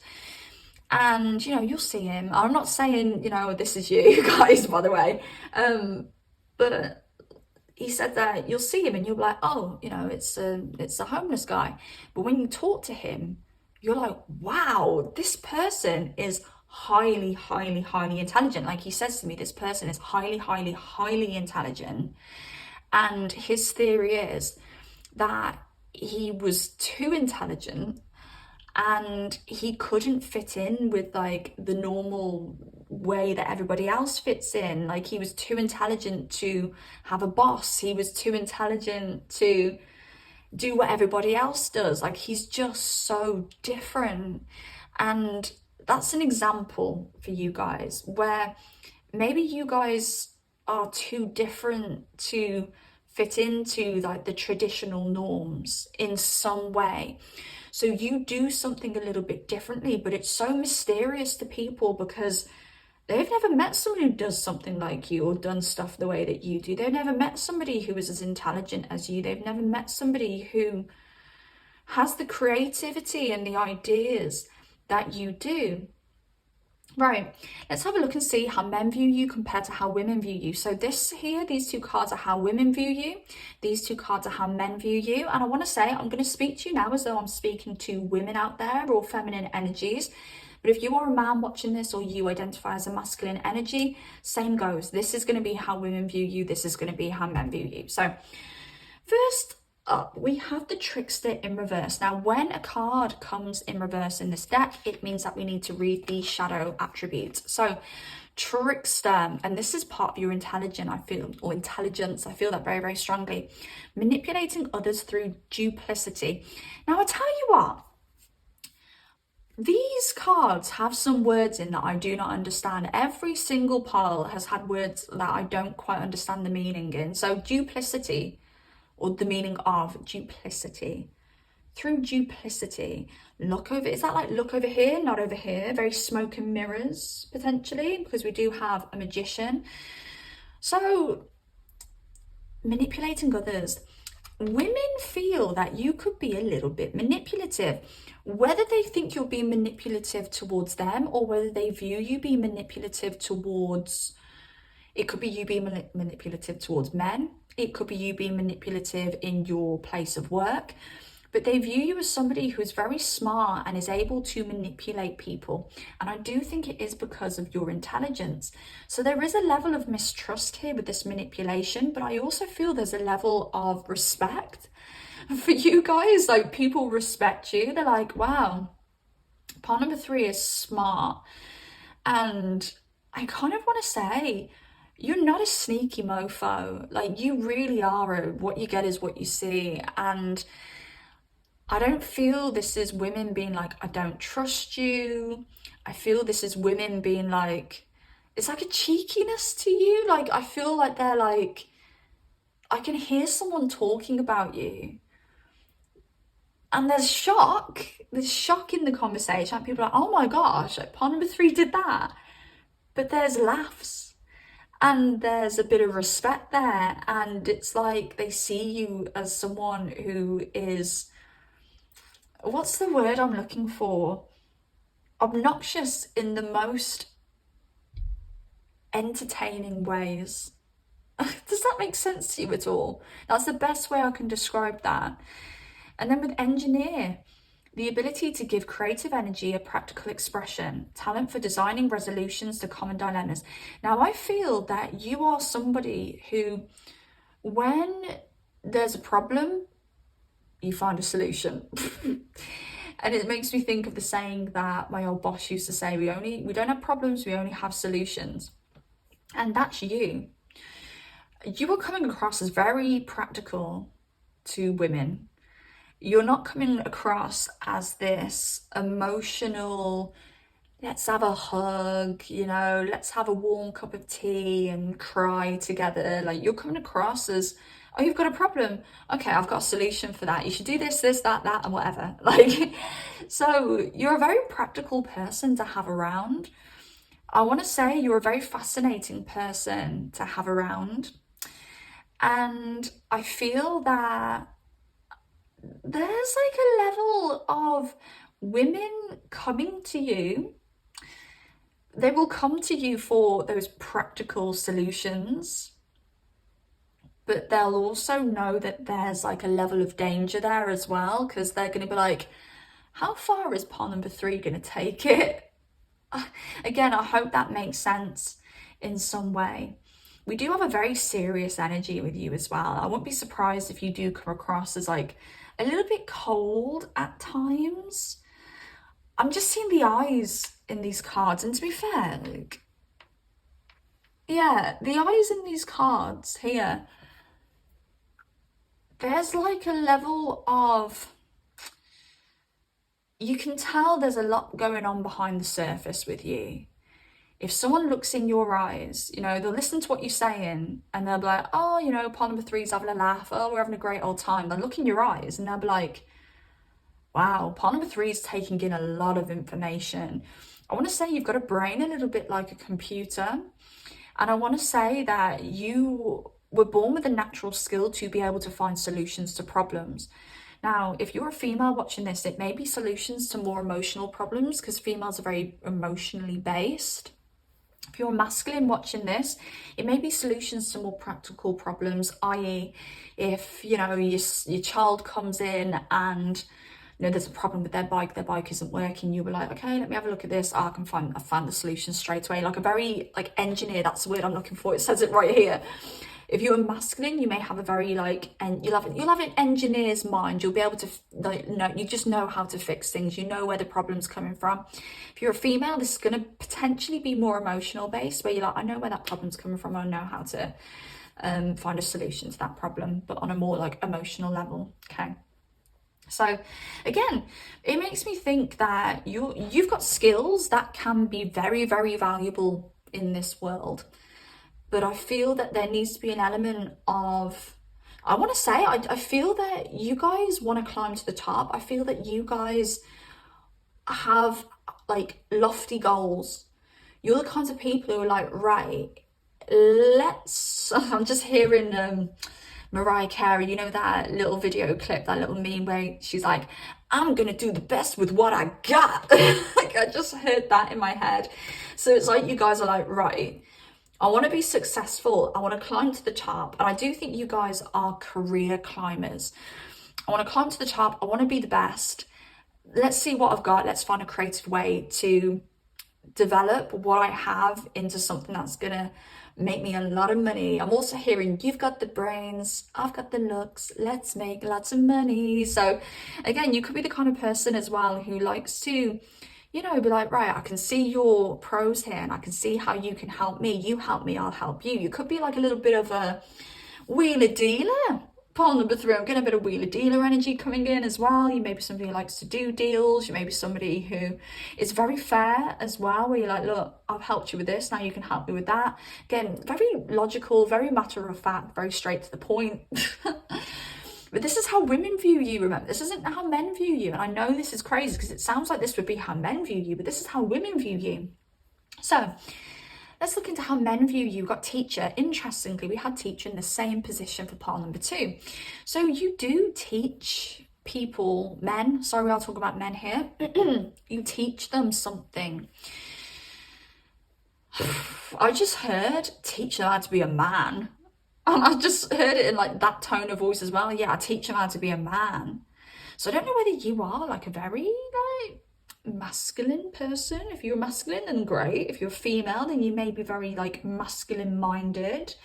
And, you know, you'll see him. I'm not saying, you know, this is you guys, by the way. But he said that you'll see him and you'll be like, oh, you know, it's a homeless guy. But when you talk to him, you're like, wow, this person is highly, highly, highly intelligent. Like he says to me, this person is highly, highly, highly intelligent. And his theory is that he was too intelligent and he couldn't fit in with like the normal way that everybody else fits in. Like he was too intelligent to have a boss. He was too intelligent to do what everybody else does. Like he's just so different. And that's an example for you guys where maybe you guys are too different to fit into like the traditional norms in some way. So you do something a little bit differently, but it's so mysterious to people because they've never met someone who does something like you or done stuff the way that you do. They've never met somebody who is as intelligent as you. They've never met somebody who has the creativity and the ideas that you do. Right, let's have a look and see how men view you compared to how women view you. So this here, these 2 cards are how women view you. These 2 cards are how men view you. And I want to say, I'm going to speak to you now as though I'm speaking to women out there or feminine energies. But if you are a man watching this or you identify as a masculine energy, same goes. This is going to be how women view you. This is going to be how men view you. So first up, we have the Trickster in reverse. Now, when a card comes in reverse in this deck, it means that we need to read the shadow attributes. So Trickster, and this is part of your intelligence, I feel, or intelligence. I feel that very, very strongly. Manipulating others through duplicity. Now, I tell you what, these cards have some words in that I do not understand. Every single pile has had words that I don't quite understand the meaning in. So duplicity, or the meaning of duplicity. Through duplicity, look over, is that like look over here, not over here? Very smoke and mirrors, potentially, because we do have a magician. So, manipulating others. Women feel that you could be a little bit manipulative. Whether they think you're being manipulative towards them or whether they view you being manipulative towards, it could be you being manipulative towards men. It could be you being manipulative in your place of work. but they view you as somebody who is very smart and is able to manipulate people. And I do think it is because of your intelligence. So there is a level of mistrust here with this manipulation, but I also feel there's a level of respect for you guys. Like, people respect you. They're like, wow, part number 3 is smart. And I kind of want to say, you're not a sneaky mofo. Like, you really are what you get is what you see. And I don't feel this is women being like, I don't trust you. I feel this is women being like, it's like a cheekiness to you. Like, I feel like they're like, I can hear someone talking about you and there's shock in the conversation. People are like, oh my gosh, like, part number 3 did that. But there's laughs and there's a bit of respect there. And it's like they see you as someone who is, what's the word I'm looking for? Obnoxious in the most entertaining ways. Does that make sense to you at all? That's the best way I can describe that. And then with engineer, the ability to give creative energy a practical expression, talent for designing resolutions to common dilemmas. Now, I feel that you are somebody who, when there's a problem, you find a solution. And it makes me think of the saying that my old boss used to say, we don't have problems, we only have solutions. And that's you. You are coming across as very practical to women. You're not coming across as this emotional, let's have a hug, let's have a warm cup of tea and cry together. Like, you're coming across as, oh, you've got a problem. Okay, I've got a solution for that. You should do this, that, and whatever. Like, so you're a very practical person to have around. I want to say you're a very fascinating person to have around. And I feel that there's like a level of women coming to you. They will come to you for those practical solutions, but they'll also know that there's like a level of danger there as well, because they're going to be like, how far is part number 3 going to take it? Again, I hope that makes sense in some way. We do have a very serious energy with you as well. I wouldn't be surprised if you do come across as like a little bit cold at times. I'm just seeing the eyes in these cards, and to be fair, like, yeah, the eyes in these cards here, there's like a level of, you can tell there's a lot going on behind the surface with you. If someone looks in your eyes, they'll listen to what you're saying and they'll be like, oh, part number 3's having a laugh. Oh, we're having a great old time. They'll look in your eyes and they'll be like, wow, part number 3's taking in a lot of information. I want to say you've got a brain a little bit like a computer. And I want to say that you were born with a natural skill to be able to find solutions to problems. Now, if you're a female watching this, it may be solutions to more emotional problems, because females are very emotionally based. If you're masculine watching this, it may be solutions to more practical problems, i.e. if, your child comes in and, there's a problem with their bike isn't working, you were like, okay, let me have a look at this. I found the solution straight away. Like a very, like, engineer, that's the word I'm looking for. It says it right here. If you're masculine, you may have a very and you'll have an engineer's mind. You'll be able to you just know how to fix things. You know where the problem's coming from. If you're a female, this is going to potentially be more emotional based, where you're like, I know where that problem's coming from. I know how to find a solution to that problem, but on a more like emotional level. Okay. So again, it makes me think that you've got skills that can be very, very valuable in this world. But I feel that there needs to be an element of, I feel that you guys want to climb to the top. I feel that you guys have like lofty goals. You're the kinds of people who are like, right, I'm just hearing Mariah Carey, that little video clip, that little meme where she's like, I'm gonna do the best with what I got. Like, I just heard that in my head. So it's like you guys are like, right, I want to be successful. I want to climb to the top. And I do think you guys are career climbers. I want to climb to the top. I want to be the best. Let's see what I've got. Let's find a creative way to develop what I have into something that's gonna make me a lot of money. I'm also hearing you've got the brains, I've got the looks, let's make lots of money. So again, you could be the kind of person as well who likes to, you know, be like, right, I can see your pros here and I can see how you can help me. You help me, I'll help you. You could be like a little bit of a wheeler dealer. Pile number 3, I'm getting a bit of wheeler dealer energy coming in as well. You may be somebody who likes to do deals. You may be somebody who is very fair as well, where you're like, look, I've helped you with this, now you can help me with that. Again, very logical, very matter of fact, very straight to the point. But this is how women view you, remember. This isn't how men view you. And I know this is crazy because it sounds like this would be how men view you, but this is how women view you. So let's look into how men view you. Got teacher. Interestingly, we had teacher in the same position for pile number 2. So you do teach people, men, sorry, I'll talk about men here. You teach them something. I just heard teach them how to be a man. And I just heard it in like that tone of voice as well. Yeah, I teach them how to be a man. So I don't know whether you are like a very like masculine person. If you're masculine, then great. If you're female, then you may be very like masculine minded.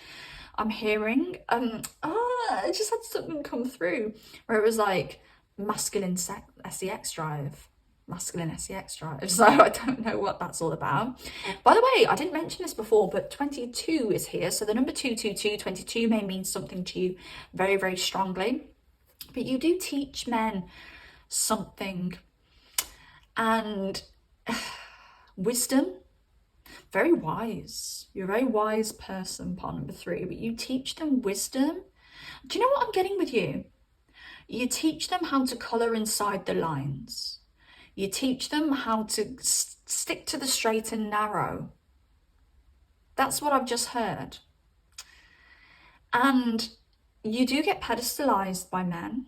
I'm hearing I just had something come through where it was like masculine sex drive. Masculine sex drive. So I don't know what that's all about. By the way, I didn't mention this before, but 22 is here. So the number 222, 22 may mean something to you very, very strongly. But you do teach men something. And wisdom, very wise. You're a very wise person, part number 3, but you teach them wisdom. Do you know what I'm getting with you? You teach them how to colour inside the lines. You teach them how to stick to the straight and narrow. That's what I've just heard. And you do get pedestalized by men.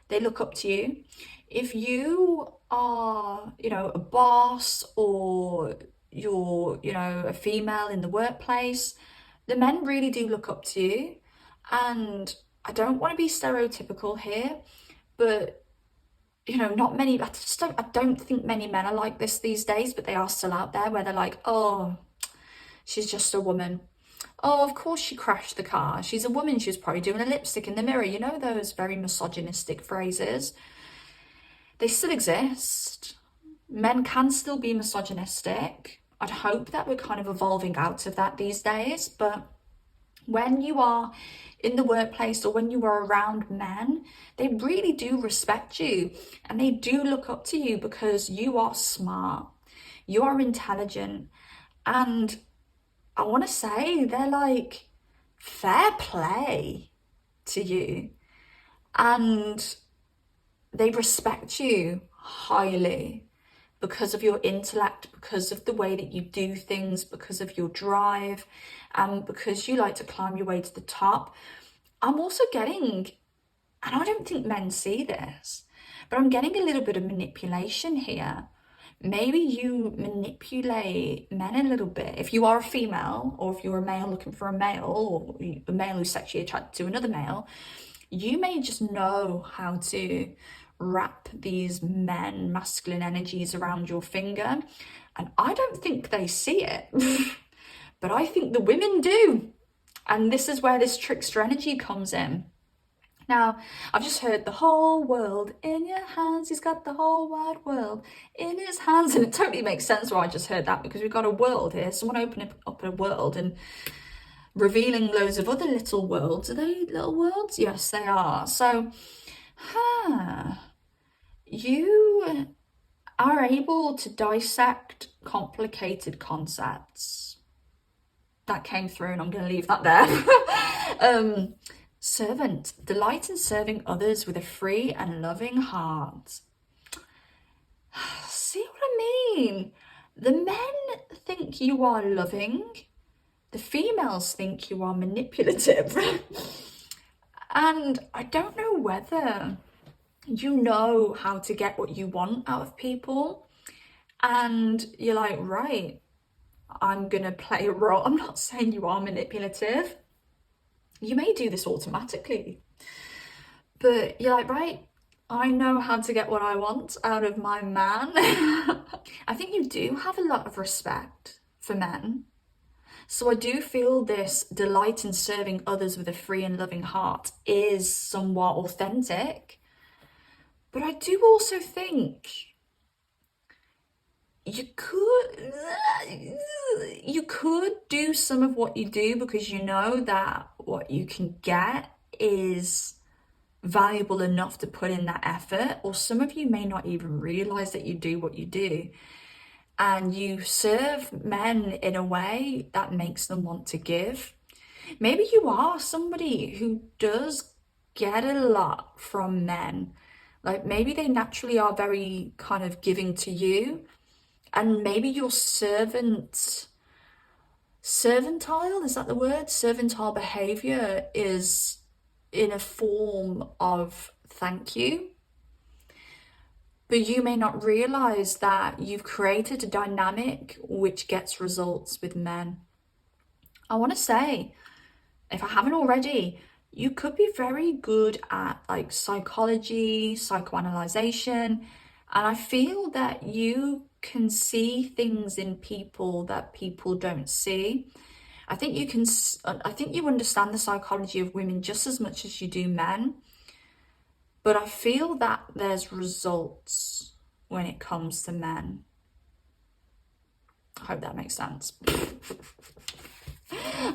They look up to you. If you are, you know, a boss or you're, you know, a female in the workplace, the men really do look up to you. And I don't want to be stereotypical here, but you know, not many, I don't think many men are like this these days, but they are still out there where they're like, oh, she's just a woman. Oh, of course she crashed the car. She's a woman. She was probably doing a lipstick in the mirror. You know, those very misogynistic phrases. They still exist. Men can still be misogynistic. I'd hope that we're kind of evolving out of that these days. But when you are in the workplace or when you are around men, they really do respect you and they do look up to you because you are smart, you are intelligent, and I want to say they're like fair play to you and they respect you highly because of your intellect, because of the way that you do things, because of your drive, and because you like to climb your way to the top. I'm also getting, and I don't think men see this, but I'm getting a little bit of manipulation here. Maybe you manipulate men a little bit. If you are a female, or if you're a male looking for a male, or a male who's sexually attracted to another male, you may just know how to wrap these men masculine energies around your finger, and I don't think they see it. But I think the women do, and this is where this trickster energy comes in. Now, I've just heard the whole world in your hands. He's got the whole wide world in his hands. And it totally makes sense why I just heard that, because we've got a world here. Someone opening up a world and revealing loads of other little worlds. Are they little worlds? Yes, they are. So, you are able to dissect complicated concepts. That came through and I'm going to leave that there. Servant, delight in serving others with a free and loving heart. See what I mean? The men think you are loving. The females think you are manipulative. And I don't know whether you know how to get what you want out of people. And you're like, right, I'm going to play a role. I'm not saying you are manipulative. You may do this automatically, But you're like, right, I know how to get what I want out of my man. I think you do have a lot of respect for men. So I do feel this delight in serving others with a free and loving heart is somewhat authentic. But I do also think you could do some of what you do because you know that what you can get is valuable enough to put in that effort, or some of you may not even realize that you do what you do, and you serve men in a way that makes them want to give. Maybe you are somebody who does get a lot from men, like maybe they naturally are very kind of giving to you, and maybe your servitile, is that the word? Servitile behavior is in a form of thank you. But you may not realize that you've created a dynamic which gets results with men. I want to say, if I haven't already, you could be very good at like psychology, psychoanalyzation, and I feel that you can see things in people that people don't see. I think you understand the psychology of women just as much as you do men, but I feel that there's results when it comes to men. I hope that makes sense.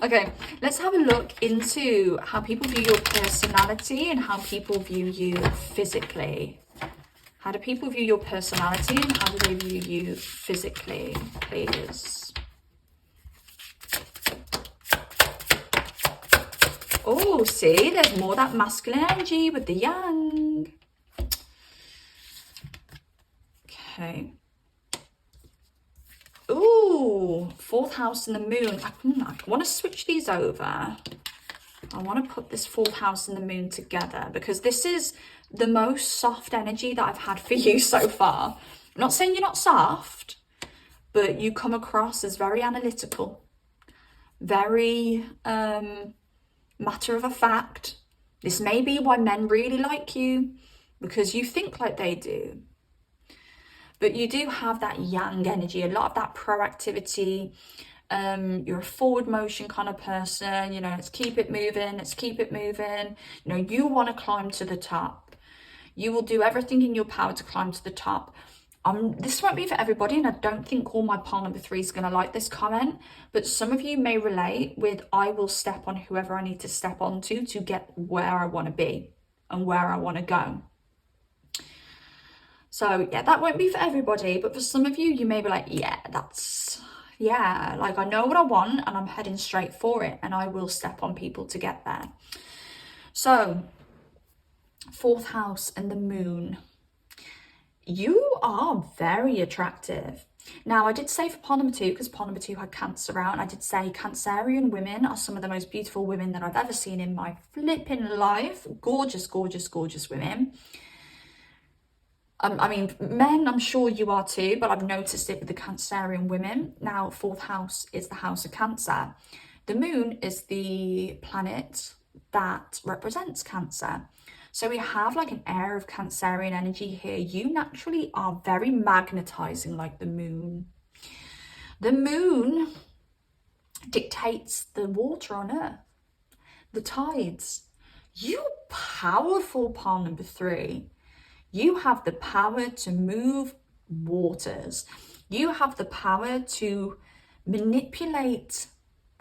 Okay, let's have a look into how people view your personality and how people view you physically. How do people view your personality and how do they view you physically, please? Oh, see, there's more that masculine energy with the yang. Okay. Ooh, fourth house and the moon. I want to switch these over. I want to put this fourth house and the moon together because this is the most soft energy that I've had for you so far. I'm not saying you're not soft, but you come across as very analytical, very matter of a fact. This may be why men really like you, because you think like they do. But you do have that yang energy, a lot of that proactivity. You're a forward motion kind of person, you know, let's keep it moving, let's keep it moving. You know, you want to climb to the top. You will do everything in your power to climb to the top. This won't be for everybody, and I don't think all my pile number 3 is going to like this comment, but some of you may relate with I will step on whoever I need to step onto to get where I want to be and where I want to go. So yeah, that won't be for everybody, but for some of you, you may be like, yeah, like I know what I want and I'm heading straight for it and I will step on people to get there. So, fourth house and the moon. You are very attractive. Now, I did say for pile number 2, because pile number 2 had Cancer out, I did say Cancerian women are some of the most beautiful women that I've ever seen in my flipping life. Gorgeous, gorgeous, gorgeous women. I mean, men, I'm sure you are too, but I've noticed it with the Cancerian women. Now, fourth house is the house of Cancer. The moon is the planet that represents Cancer. So we have like an air of Cancerian energy here. You naturally are very magnetizing like the moon. The moon dictates the water on Earth, the tides. You powerful pile number 3. You have the power to move waters. You have the power to manipulate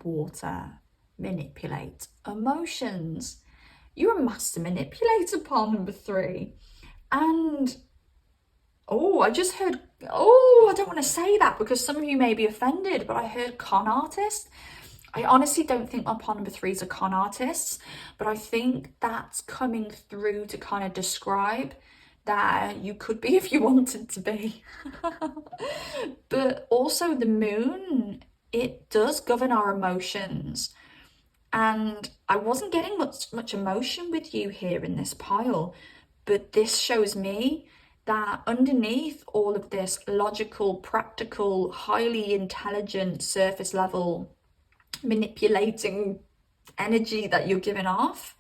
water, manipulate emotions. You're a master manipulator, pile number 3. And, I just heard, I don't want to say that because some of you may be offended, but I heard con artist. I honestly don't think my pile number 3 is a con artist, but I think that's coming through to kind of describe that you could be if you wanted to be. But also the moon, it does govern our emotions. And I wasn't getting much emotion with you here in this pile, but this shows me that underneath all of this logical, practical, highly intelligent, surface level manipulating energy that you're giving off,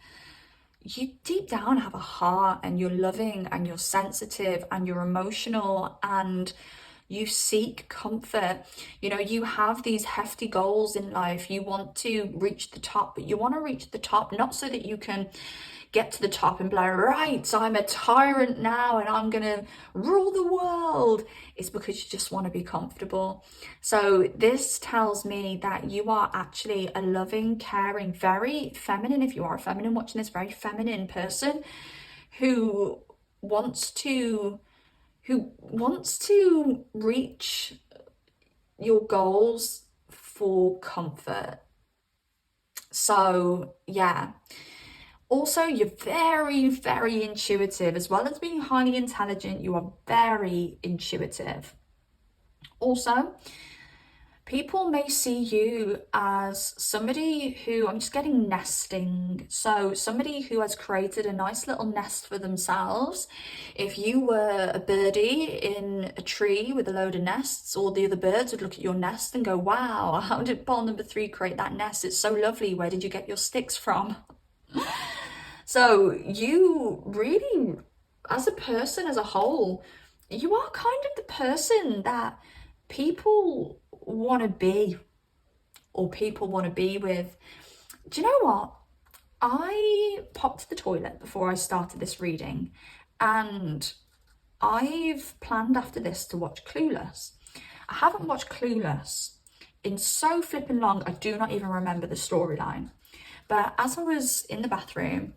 you deep down have a heart, and you're loving, and you're sensitive, and you're emotional, and you seek comfort. You know, you have these hefty goals in life. You want to reach the top, but you want to reach the top not so that you can get to the top and be like, right, so I'm a tyrant now and I'm gonna rule the world. It's because you just want to be comfortable. So this tells me that you are actually a loving, caring, very feminine, if you are a feminine watching this, very feminine person who wants to reach your goals for comfort. So yeah. Also, you're very, very intuitive. As well as being highly intelligent, you are very intuitive. Also, people may see you as somebody who, I'm just getting nesting. So somebody who has created a nice little nest for themselves. If you were a birdie in a tree with a load of nests, all the other birds would look at your nest and go, wow, how did ball number 3 create that nest? It's so lovely. Where did you get your sticks from? So you really, as a person as a whole, you are kind of the person that people want to be, or people want to be with. Do you know what? I popped to the toilet before I started this reading, and I've planned after this to watch Clueless. I haven't watched Clueless in so flipping long, I do not even remember the storyline. But as I was in the bathroom,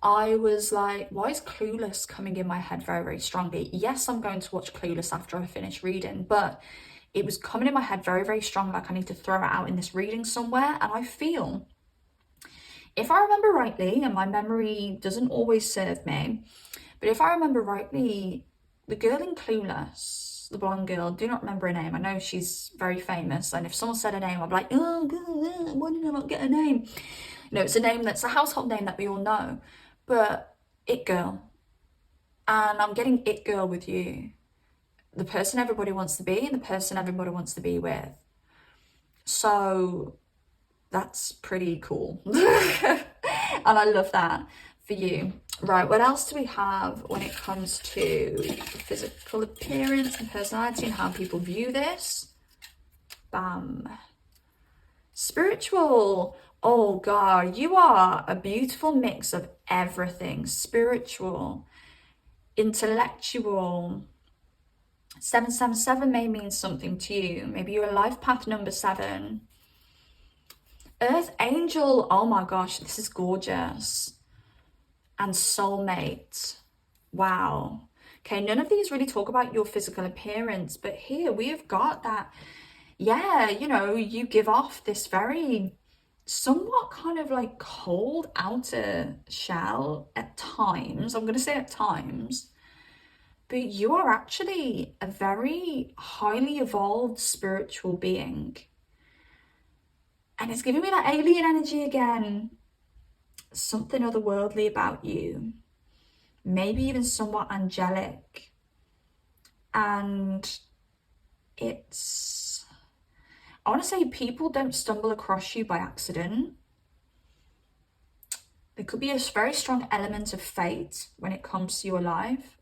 I was like, why is Clueless coming in my head very, very strongly? Yes, I'm going to watch Clueless after I finish reading, but it was coming in my head very, very strong, like I need to throw it out in this reading somewhere. And I feel, if I remember rightly, and my memory doesn't always serve me, but if I remember rightly, the girl in Clueless, the blonde girl, do not remember her name. I know she's very famous, and if someone said her name, I'd be like, oh, God, why did I not get her name? No, it's a name that's a household name that we all know. But It Girl. And I'm getting It Girl with you. The person everybody wants to be and the person everybody wants to be with. So that's pretty cool. And I love that for you. Right, what else do we have when it comes to physical appearance and personality and how people view this? Bam. Spiritual. Oh God, you are a beautiful mix of everything. Spiritual, intellectual. 777 may mean something to you. Maybe you're a life path number 7. Earth angel. Oh my gosh, this is gorgeous. And soulmate. Wow. Okay, none of these really talk about your physical appearance, but here we have got that. Yeah, you know, you give off this very somewhat kind of like cold outer shell at times. I'm going to say at times. But you are actually a very highly evolved spiritual being. And it's giving me that alien energy again. Something otherworldly about you. Maybe even somewhat angelic. And it's, I want to say, people don't stumble across you by accident. There could be a very strong element of fate when it comes to your life.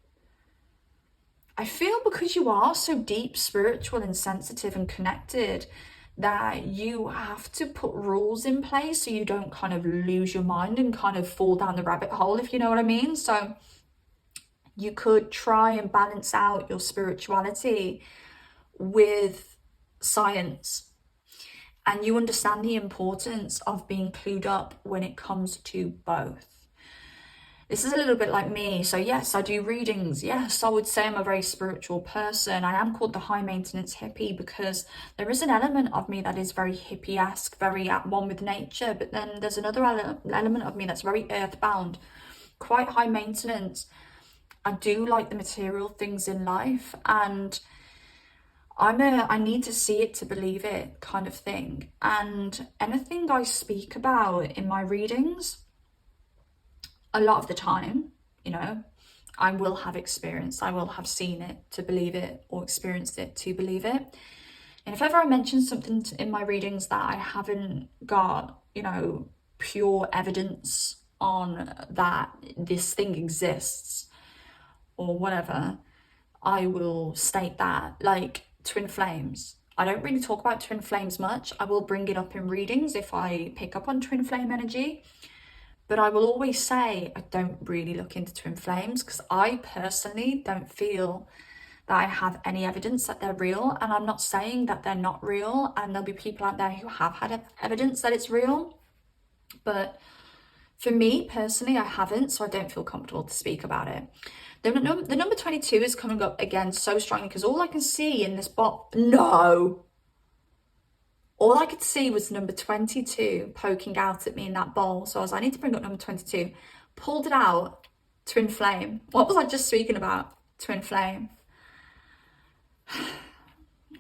I feel because you are so deep, spiritual and sensitive and connected, that you have to put rules in place so you don't kind of lose your mind and kind of fall down the rabbit hole, if you know what I mean. So you could try and balance out your spirituality with science. And you understand the importance of being clued up when it comes to both. This is a little bit like me. So yes, I do readings. Yes, I would say I'm a very spiritual person. I am called the high maintenance hippie because there is an element of me that is very hippie-esque, very at one with nature. But then there's another element of me that's very earthbound, quite high maintenance. I do like the material things in life, and I need to see it to believe it kind of thing. And anything I speak about in my readings, a lot of the time, you know, I will have experienced, I will have seen it to believe it, or experienced it to believe it. And if ever I mention something in my readings that I haven't got, you know, pure evidence on that this thing exists or whatever, I will state that. Like twin flames, I don't really talk about twin flames much. I will bring it up in readings if I pick up on twin flame energy, but I will always say I don't really look into twin flames because I personally don't feel that I have any evidence that they're real. And I'm not saying that they're not real, and there'll be people out there who have had evidence that it's real, but for me personally, I haven't, so I don't feel comfortable to speak about it. The number 22 is coming up again so strongly because all I can see in this box, all I could see was number 22 poking out at me in that bowl. So I was like, I need to bring up number 22. Pulled it out, twin flame. What was I just speaking about? Twin flame.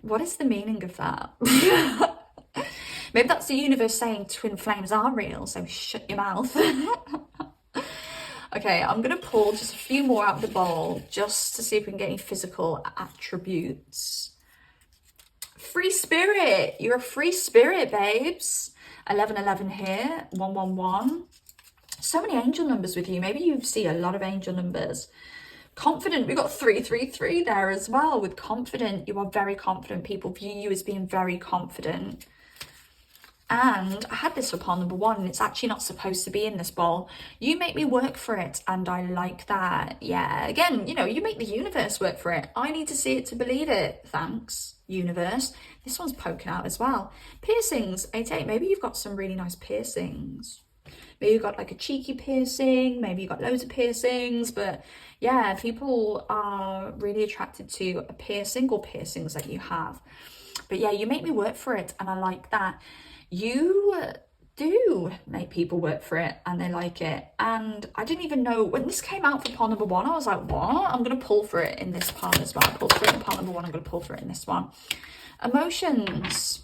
What is the meaning of that? Maybe that's the universe saying twin flames are real, so shut your mouth. Okay, I'm going to pull just a few more out of the bowl just to see if we can get any physical attributes. Free spirit. You're a free spirit, babes. 1111 here. 111. So many angel numbers with you. Maybe you see a lot of angel numbers. Confident. We've got 333 there as well with confident. You are very confident. People view you as being very confident. And I had this for pile number 1, and it's actually not supposed to be in this bowl. You make me work for it, and I like that. Yeah, again, you know, you make the universe work for it. I need to see it to believe it. Thanks, universe. This one's poking out as well. Piercings, 88. Maybe you've got some really nice piercings. Maybe you've got like a cheeky piercing. Maybe you've got loads of piercings. But yeah, people are really attracted to a piercing or piercings that you have. But yeah, you make me work for it, and I like that. You do make people work for it and they like it. And I didn't even know when this came out for pile number 1, I was like, what? I'm going to pull for it in this pile as well. I pulled for it in pile number 1, I'm going to pull for it in this one. Emotions.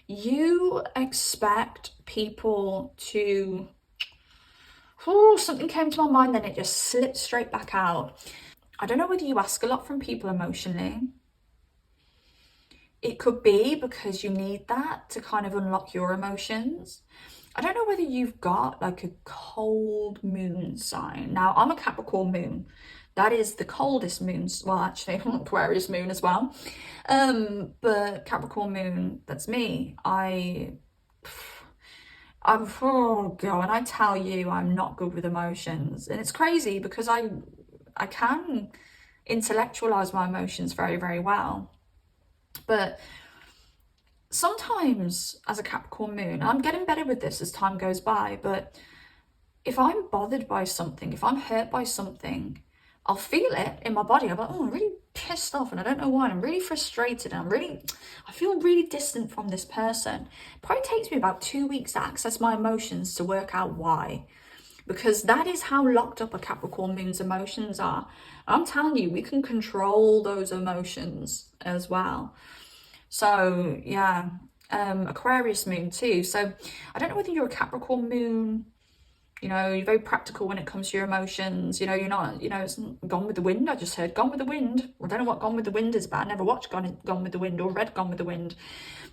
You expect people to, something came to my mind, then it just slipped straight back out. I don't know whether you ask a lot from people emotionally. It could be because you need that to kind of unlock your emotions. I don't know whether you've got like a cold moon sign. Now, I'm a Capricorn moon. That is the coldest moon. Well, actually, Aquarius moon as well. But Capricorn moon, that's me. I'm, oh God, and I tell you, I'm not good with emotions. And it's crazy because I can intellectualize my emotions very, very well. But sometimes as a Capricorn moon, I'm getting better with this as time goes by, but if I'm bothered by something, if I'm hurt by something, I'll feel it in my body. I'm like, oh, I'm really pissed off and I don't know why. And I'm really frustrated and I feel really distant from this person. It probably takes me about 2 weeks to access my emotions to work out why. Because that is how locked up a Capricorn moon's emotions are. I'm telling you, we can control those emotions as well. So yeah, Aquarius moon too. So I don't know whether you're a Capricorn moon, you know, you're very practical when it comes to your emotions. You know, you're not, you know, it's Gone with the Wind. I just heard Gone with the Wind. I don't know what Gone with the Wind is about. I never watched Gone with the Wind or read Gone with the Wind.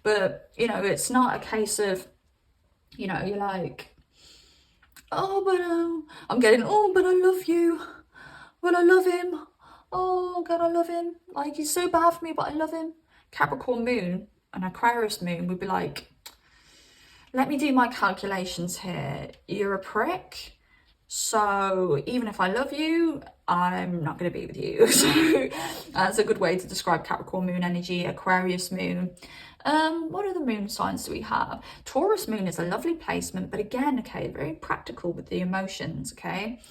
But, you know, it's not a case of, you know, you're like, oh, but I'm getting, oh, but I love you. But I love him. Oh, God, I love him. Like, he's so bad for me, but I love him. Capricorn moon and Aquarius moon would be like, let me do my calculations here. You're a prick. So even if I love you, I'm not going to be with you. So that's a good way to describe Capricorn moon energy. Aquarius moon. What other moon signs do we have? Taurus moon is a lovely placement, but again, okay, very practical with the emotions, okay?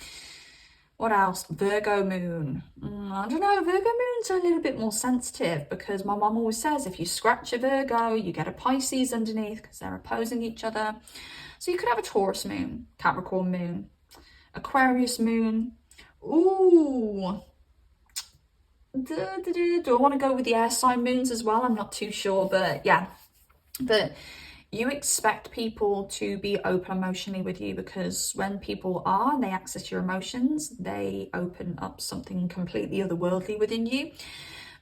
What else? Virgo moon. I don't know, Virgo moons are a little bit more sensitive because my mum always says if you scratch a Virgo, you get a Pisces underneath because they're opposing each other. So you could have a Taurus moon, Capricorn moon, Aquarius moon. Ooh. Do I want to go with the air sign moons as well? I'm not too sure, but yeah. But you expect people to be open emotionally with you because when people are and they access your emotions, they open up something completely otherworldly within you.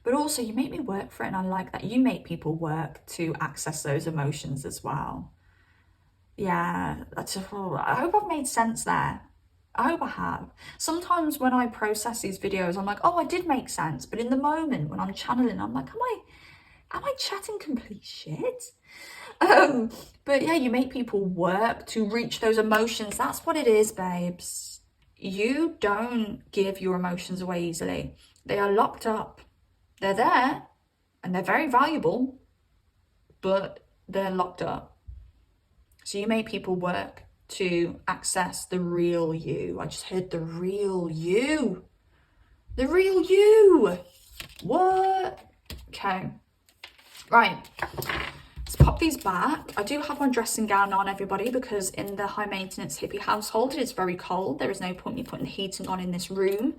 But also you make me work for it, and I like that. You make people work to access those emotions as well. Yeah, I hope I've made sense there. I hope I have. Sometimes when I process these videos, I'm like, oh, I did make sense. But in the moment when I'm channeling, I'm like, am I chatting complete shit? Um, but yeah, you make people work to reach those emotions. That's what it is, babes. You don't give your emotions away easily. They are locked up. They're there and they're very valuable, but they're locked up. So you make people work to access the real you. I just heard the real you. The real you. What? Okay. Right. Let's pop these back. I do have my dressing gown on, everybody, because in the high maintenance hippie household, it is very cold. There is no point me putting the heating on in this room,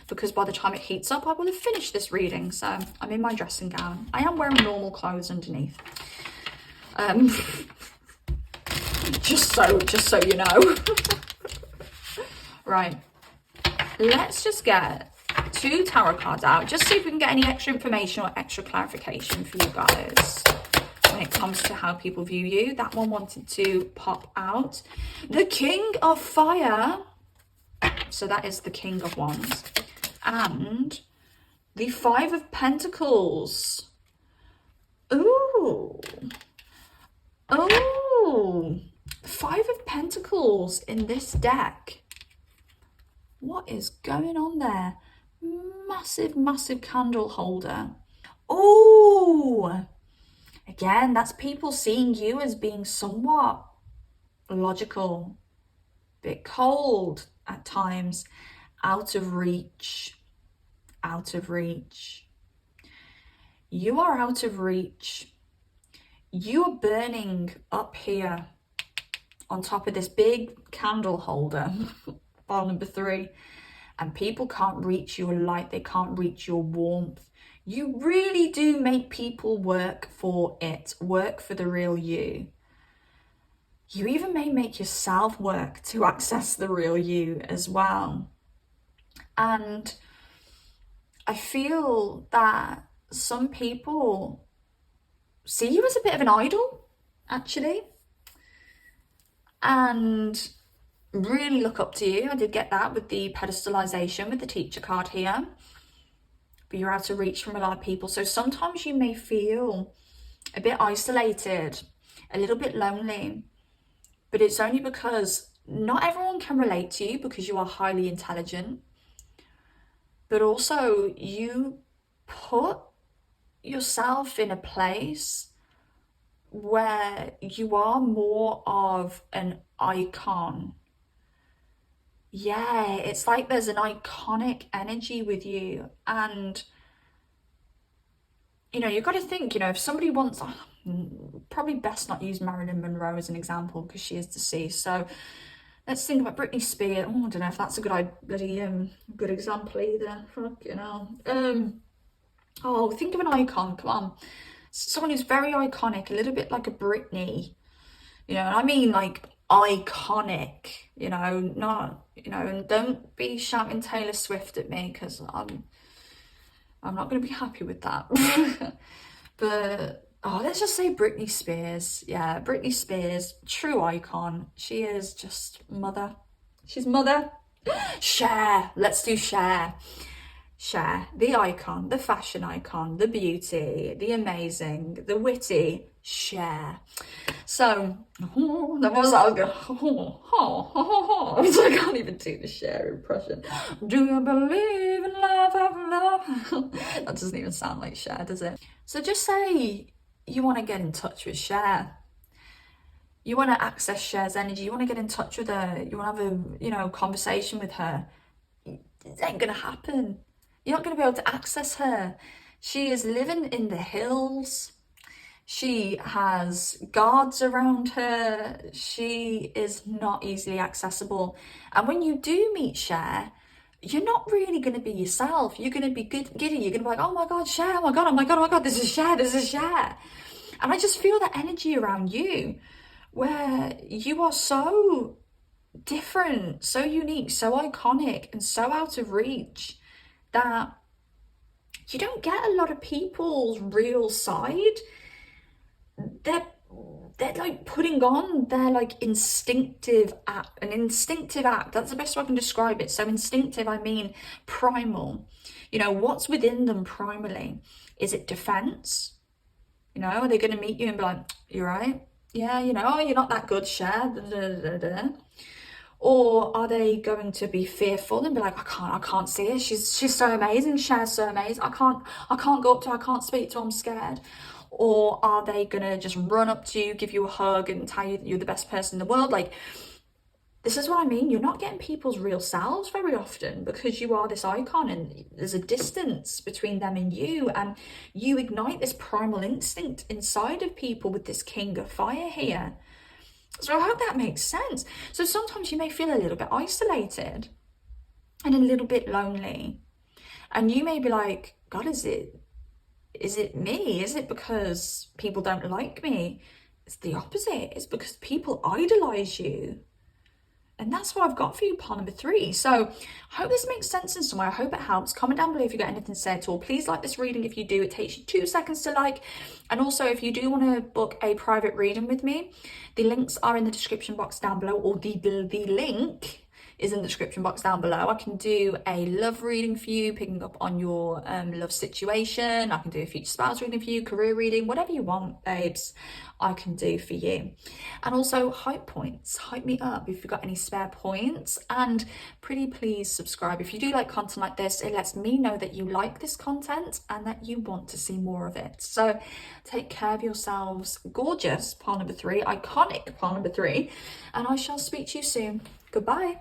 because by the time it heats up, I will have finished this reading. So I'm in my dressing gown. I am wearing normal clothes underneath. Just so you know. Right. Let's just get 2 tarot cards out, just see if we can get any extra information or extra clarification for you guys when it comes to how people view you. That one wanted to pop out. The King of Fire. So that is the King of Wands. And the 5 of Pentacles. Ooh. Oh. 5 of Pentacles in this deck. What is going on there? Massive candle holder. Oh, again, that's people seeing you as being somewhat logical, a bit cold at times, out of reach. You are out of reach. You are burning up here on top of this big candle holder, bar number 3, and people can't reach your light, they can't reach your warmth. You really do make people work for it, work for the real you. You even may make yourself work to access the real you as well. And I feel that some people see you as a bit of an idol, actually, and really look up to you. I did get that with the pedestalization with the teacher card here. But you're out of reach from a lot of people. So sometimes you may feel a bit isolated, a little bit lonely. But it's only because not everyone can relate to you because you are highly intelligent. But also you put yourself in a place where you are more of an icon. Yeah, it's like there's an iconic energy with you. And, you know, you've got to think, you know, if somebody wants, probably best not use Marilyn Monroe as an example because she is deceased. So let's think about Britney Spears. Oh, I don't know if that's a good example either. Fucking hell. Oh, think of an icon. Come on. Someone who's very iconic, a little bit like a Britney. You know, and I mean like iconic, you know, not, you know, and don't be shouting Taylor Swift at me because I'm not going to be happy with that. But oh, let's just say Britney Spears. Yeah, Britney Spears, true icon. She is just mother. She's mother. Cher. Let's do Cher. Cher, the icon, the fashion icon, the beauty, the amazing, the witty, Cher. So, that was I was going, so I can't even do the Cher impression. Do you believe in love of love? That doesn't even sound like Cher, does it? So just say you want to get in touch with Cher. You want to access Cher's energy. You want to get in touch with her. You want to have a, you know, conversation with her. It ain't going to happen. You're not going to be able to access her. She is living in the hills. She has guards around her. She is not easily accessible. And when you do meet Cher, you're not really going to be yourself. You're going to be giddy. You're going to be like, oh my God, Cher, oh my God, oh my God, oh my God, this is Cher, this is Cher. And I just feel that energy around you where you are so different, so unique, so iconic, and so out of reach that you don't get a lot of people's real side. They're they're like putting on their like instinctive act, an instinctive act. That's the best way I can describe it. So instinctive, I mean primal. You know, what's within them primally? Is it defense? You know, are they going to meet you and be like, you're right? Yeah, you know, oh, you're not that good, Cher. Da, da, da, da. Or are they going to be fearful and be like, I can't see her. She's so amazing. Cher's so amazing. I can't go up to her. I can't speak to her. I'm scared. Or are they gonna just run up to you, give you a hug, and tell you that you're the best person in the world? Like, this is what I mean. You're not getting people's real selves very often because you are this icon and there's a distance between them and you ignite this primal instinct inside of people with this king of fire here. So I hope that makes sense. So sometimes you may feel a little bit isolated and a little bit lonely. And you may be like, God, is it me? Is it because people don't like me? It's the opposite. It's because people idolize you. And that's what I've got for you, pile number 3. So I hope this makes sense in some way. I hope it helps. Comment down below if you got anything to say at all. Please like this reading if you do. It takes you 2 seconds to like. And also, if you do want to book a private reading with me, the links are in the description box down below, or the link is in the description box down below. I can do a love reading for you, picking up on your love situation. I can do a future spouse reading for you, career reading, whatever you want, babes, I can do for you. And also hype points, hype me up if you've got any spare points. And pretty please subscribe. If you do like content like this, it lets me know that you like this content and that you want to see more of it. So take care of yourselves. Gorgeous pile number 3, iconic pile number 3, and I shall speak to you soon. Goodbye.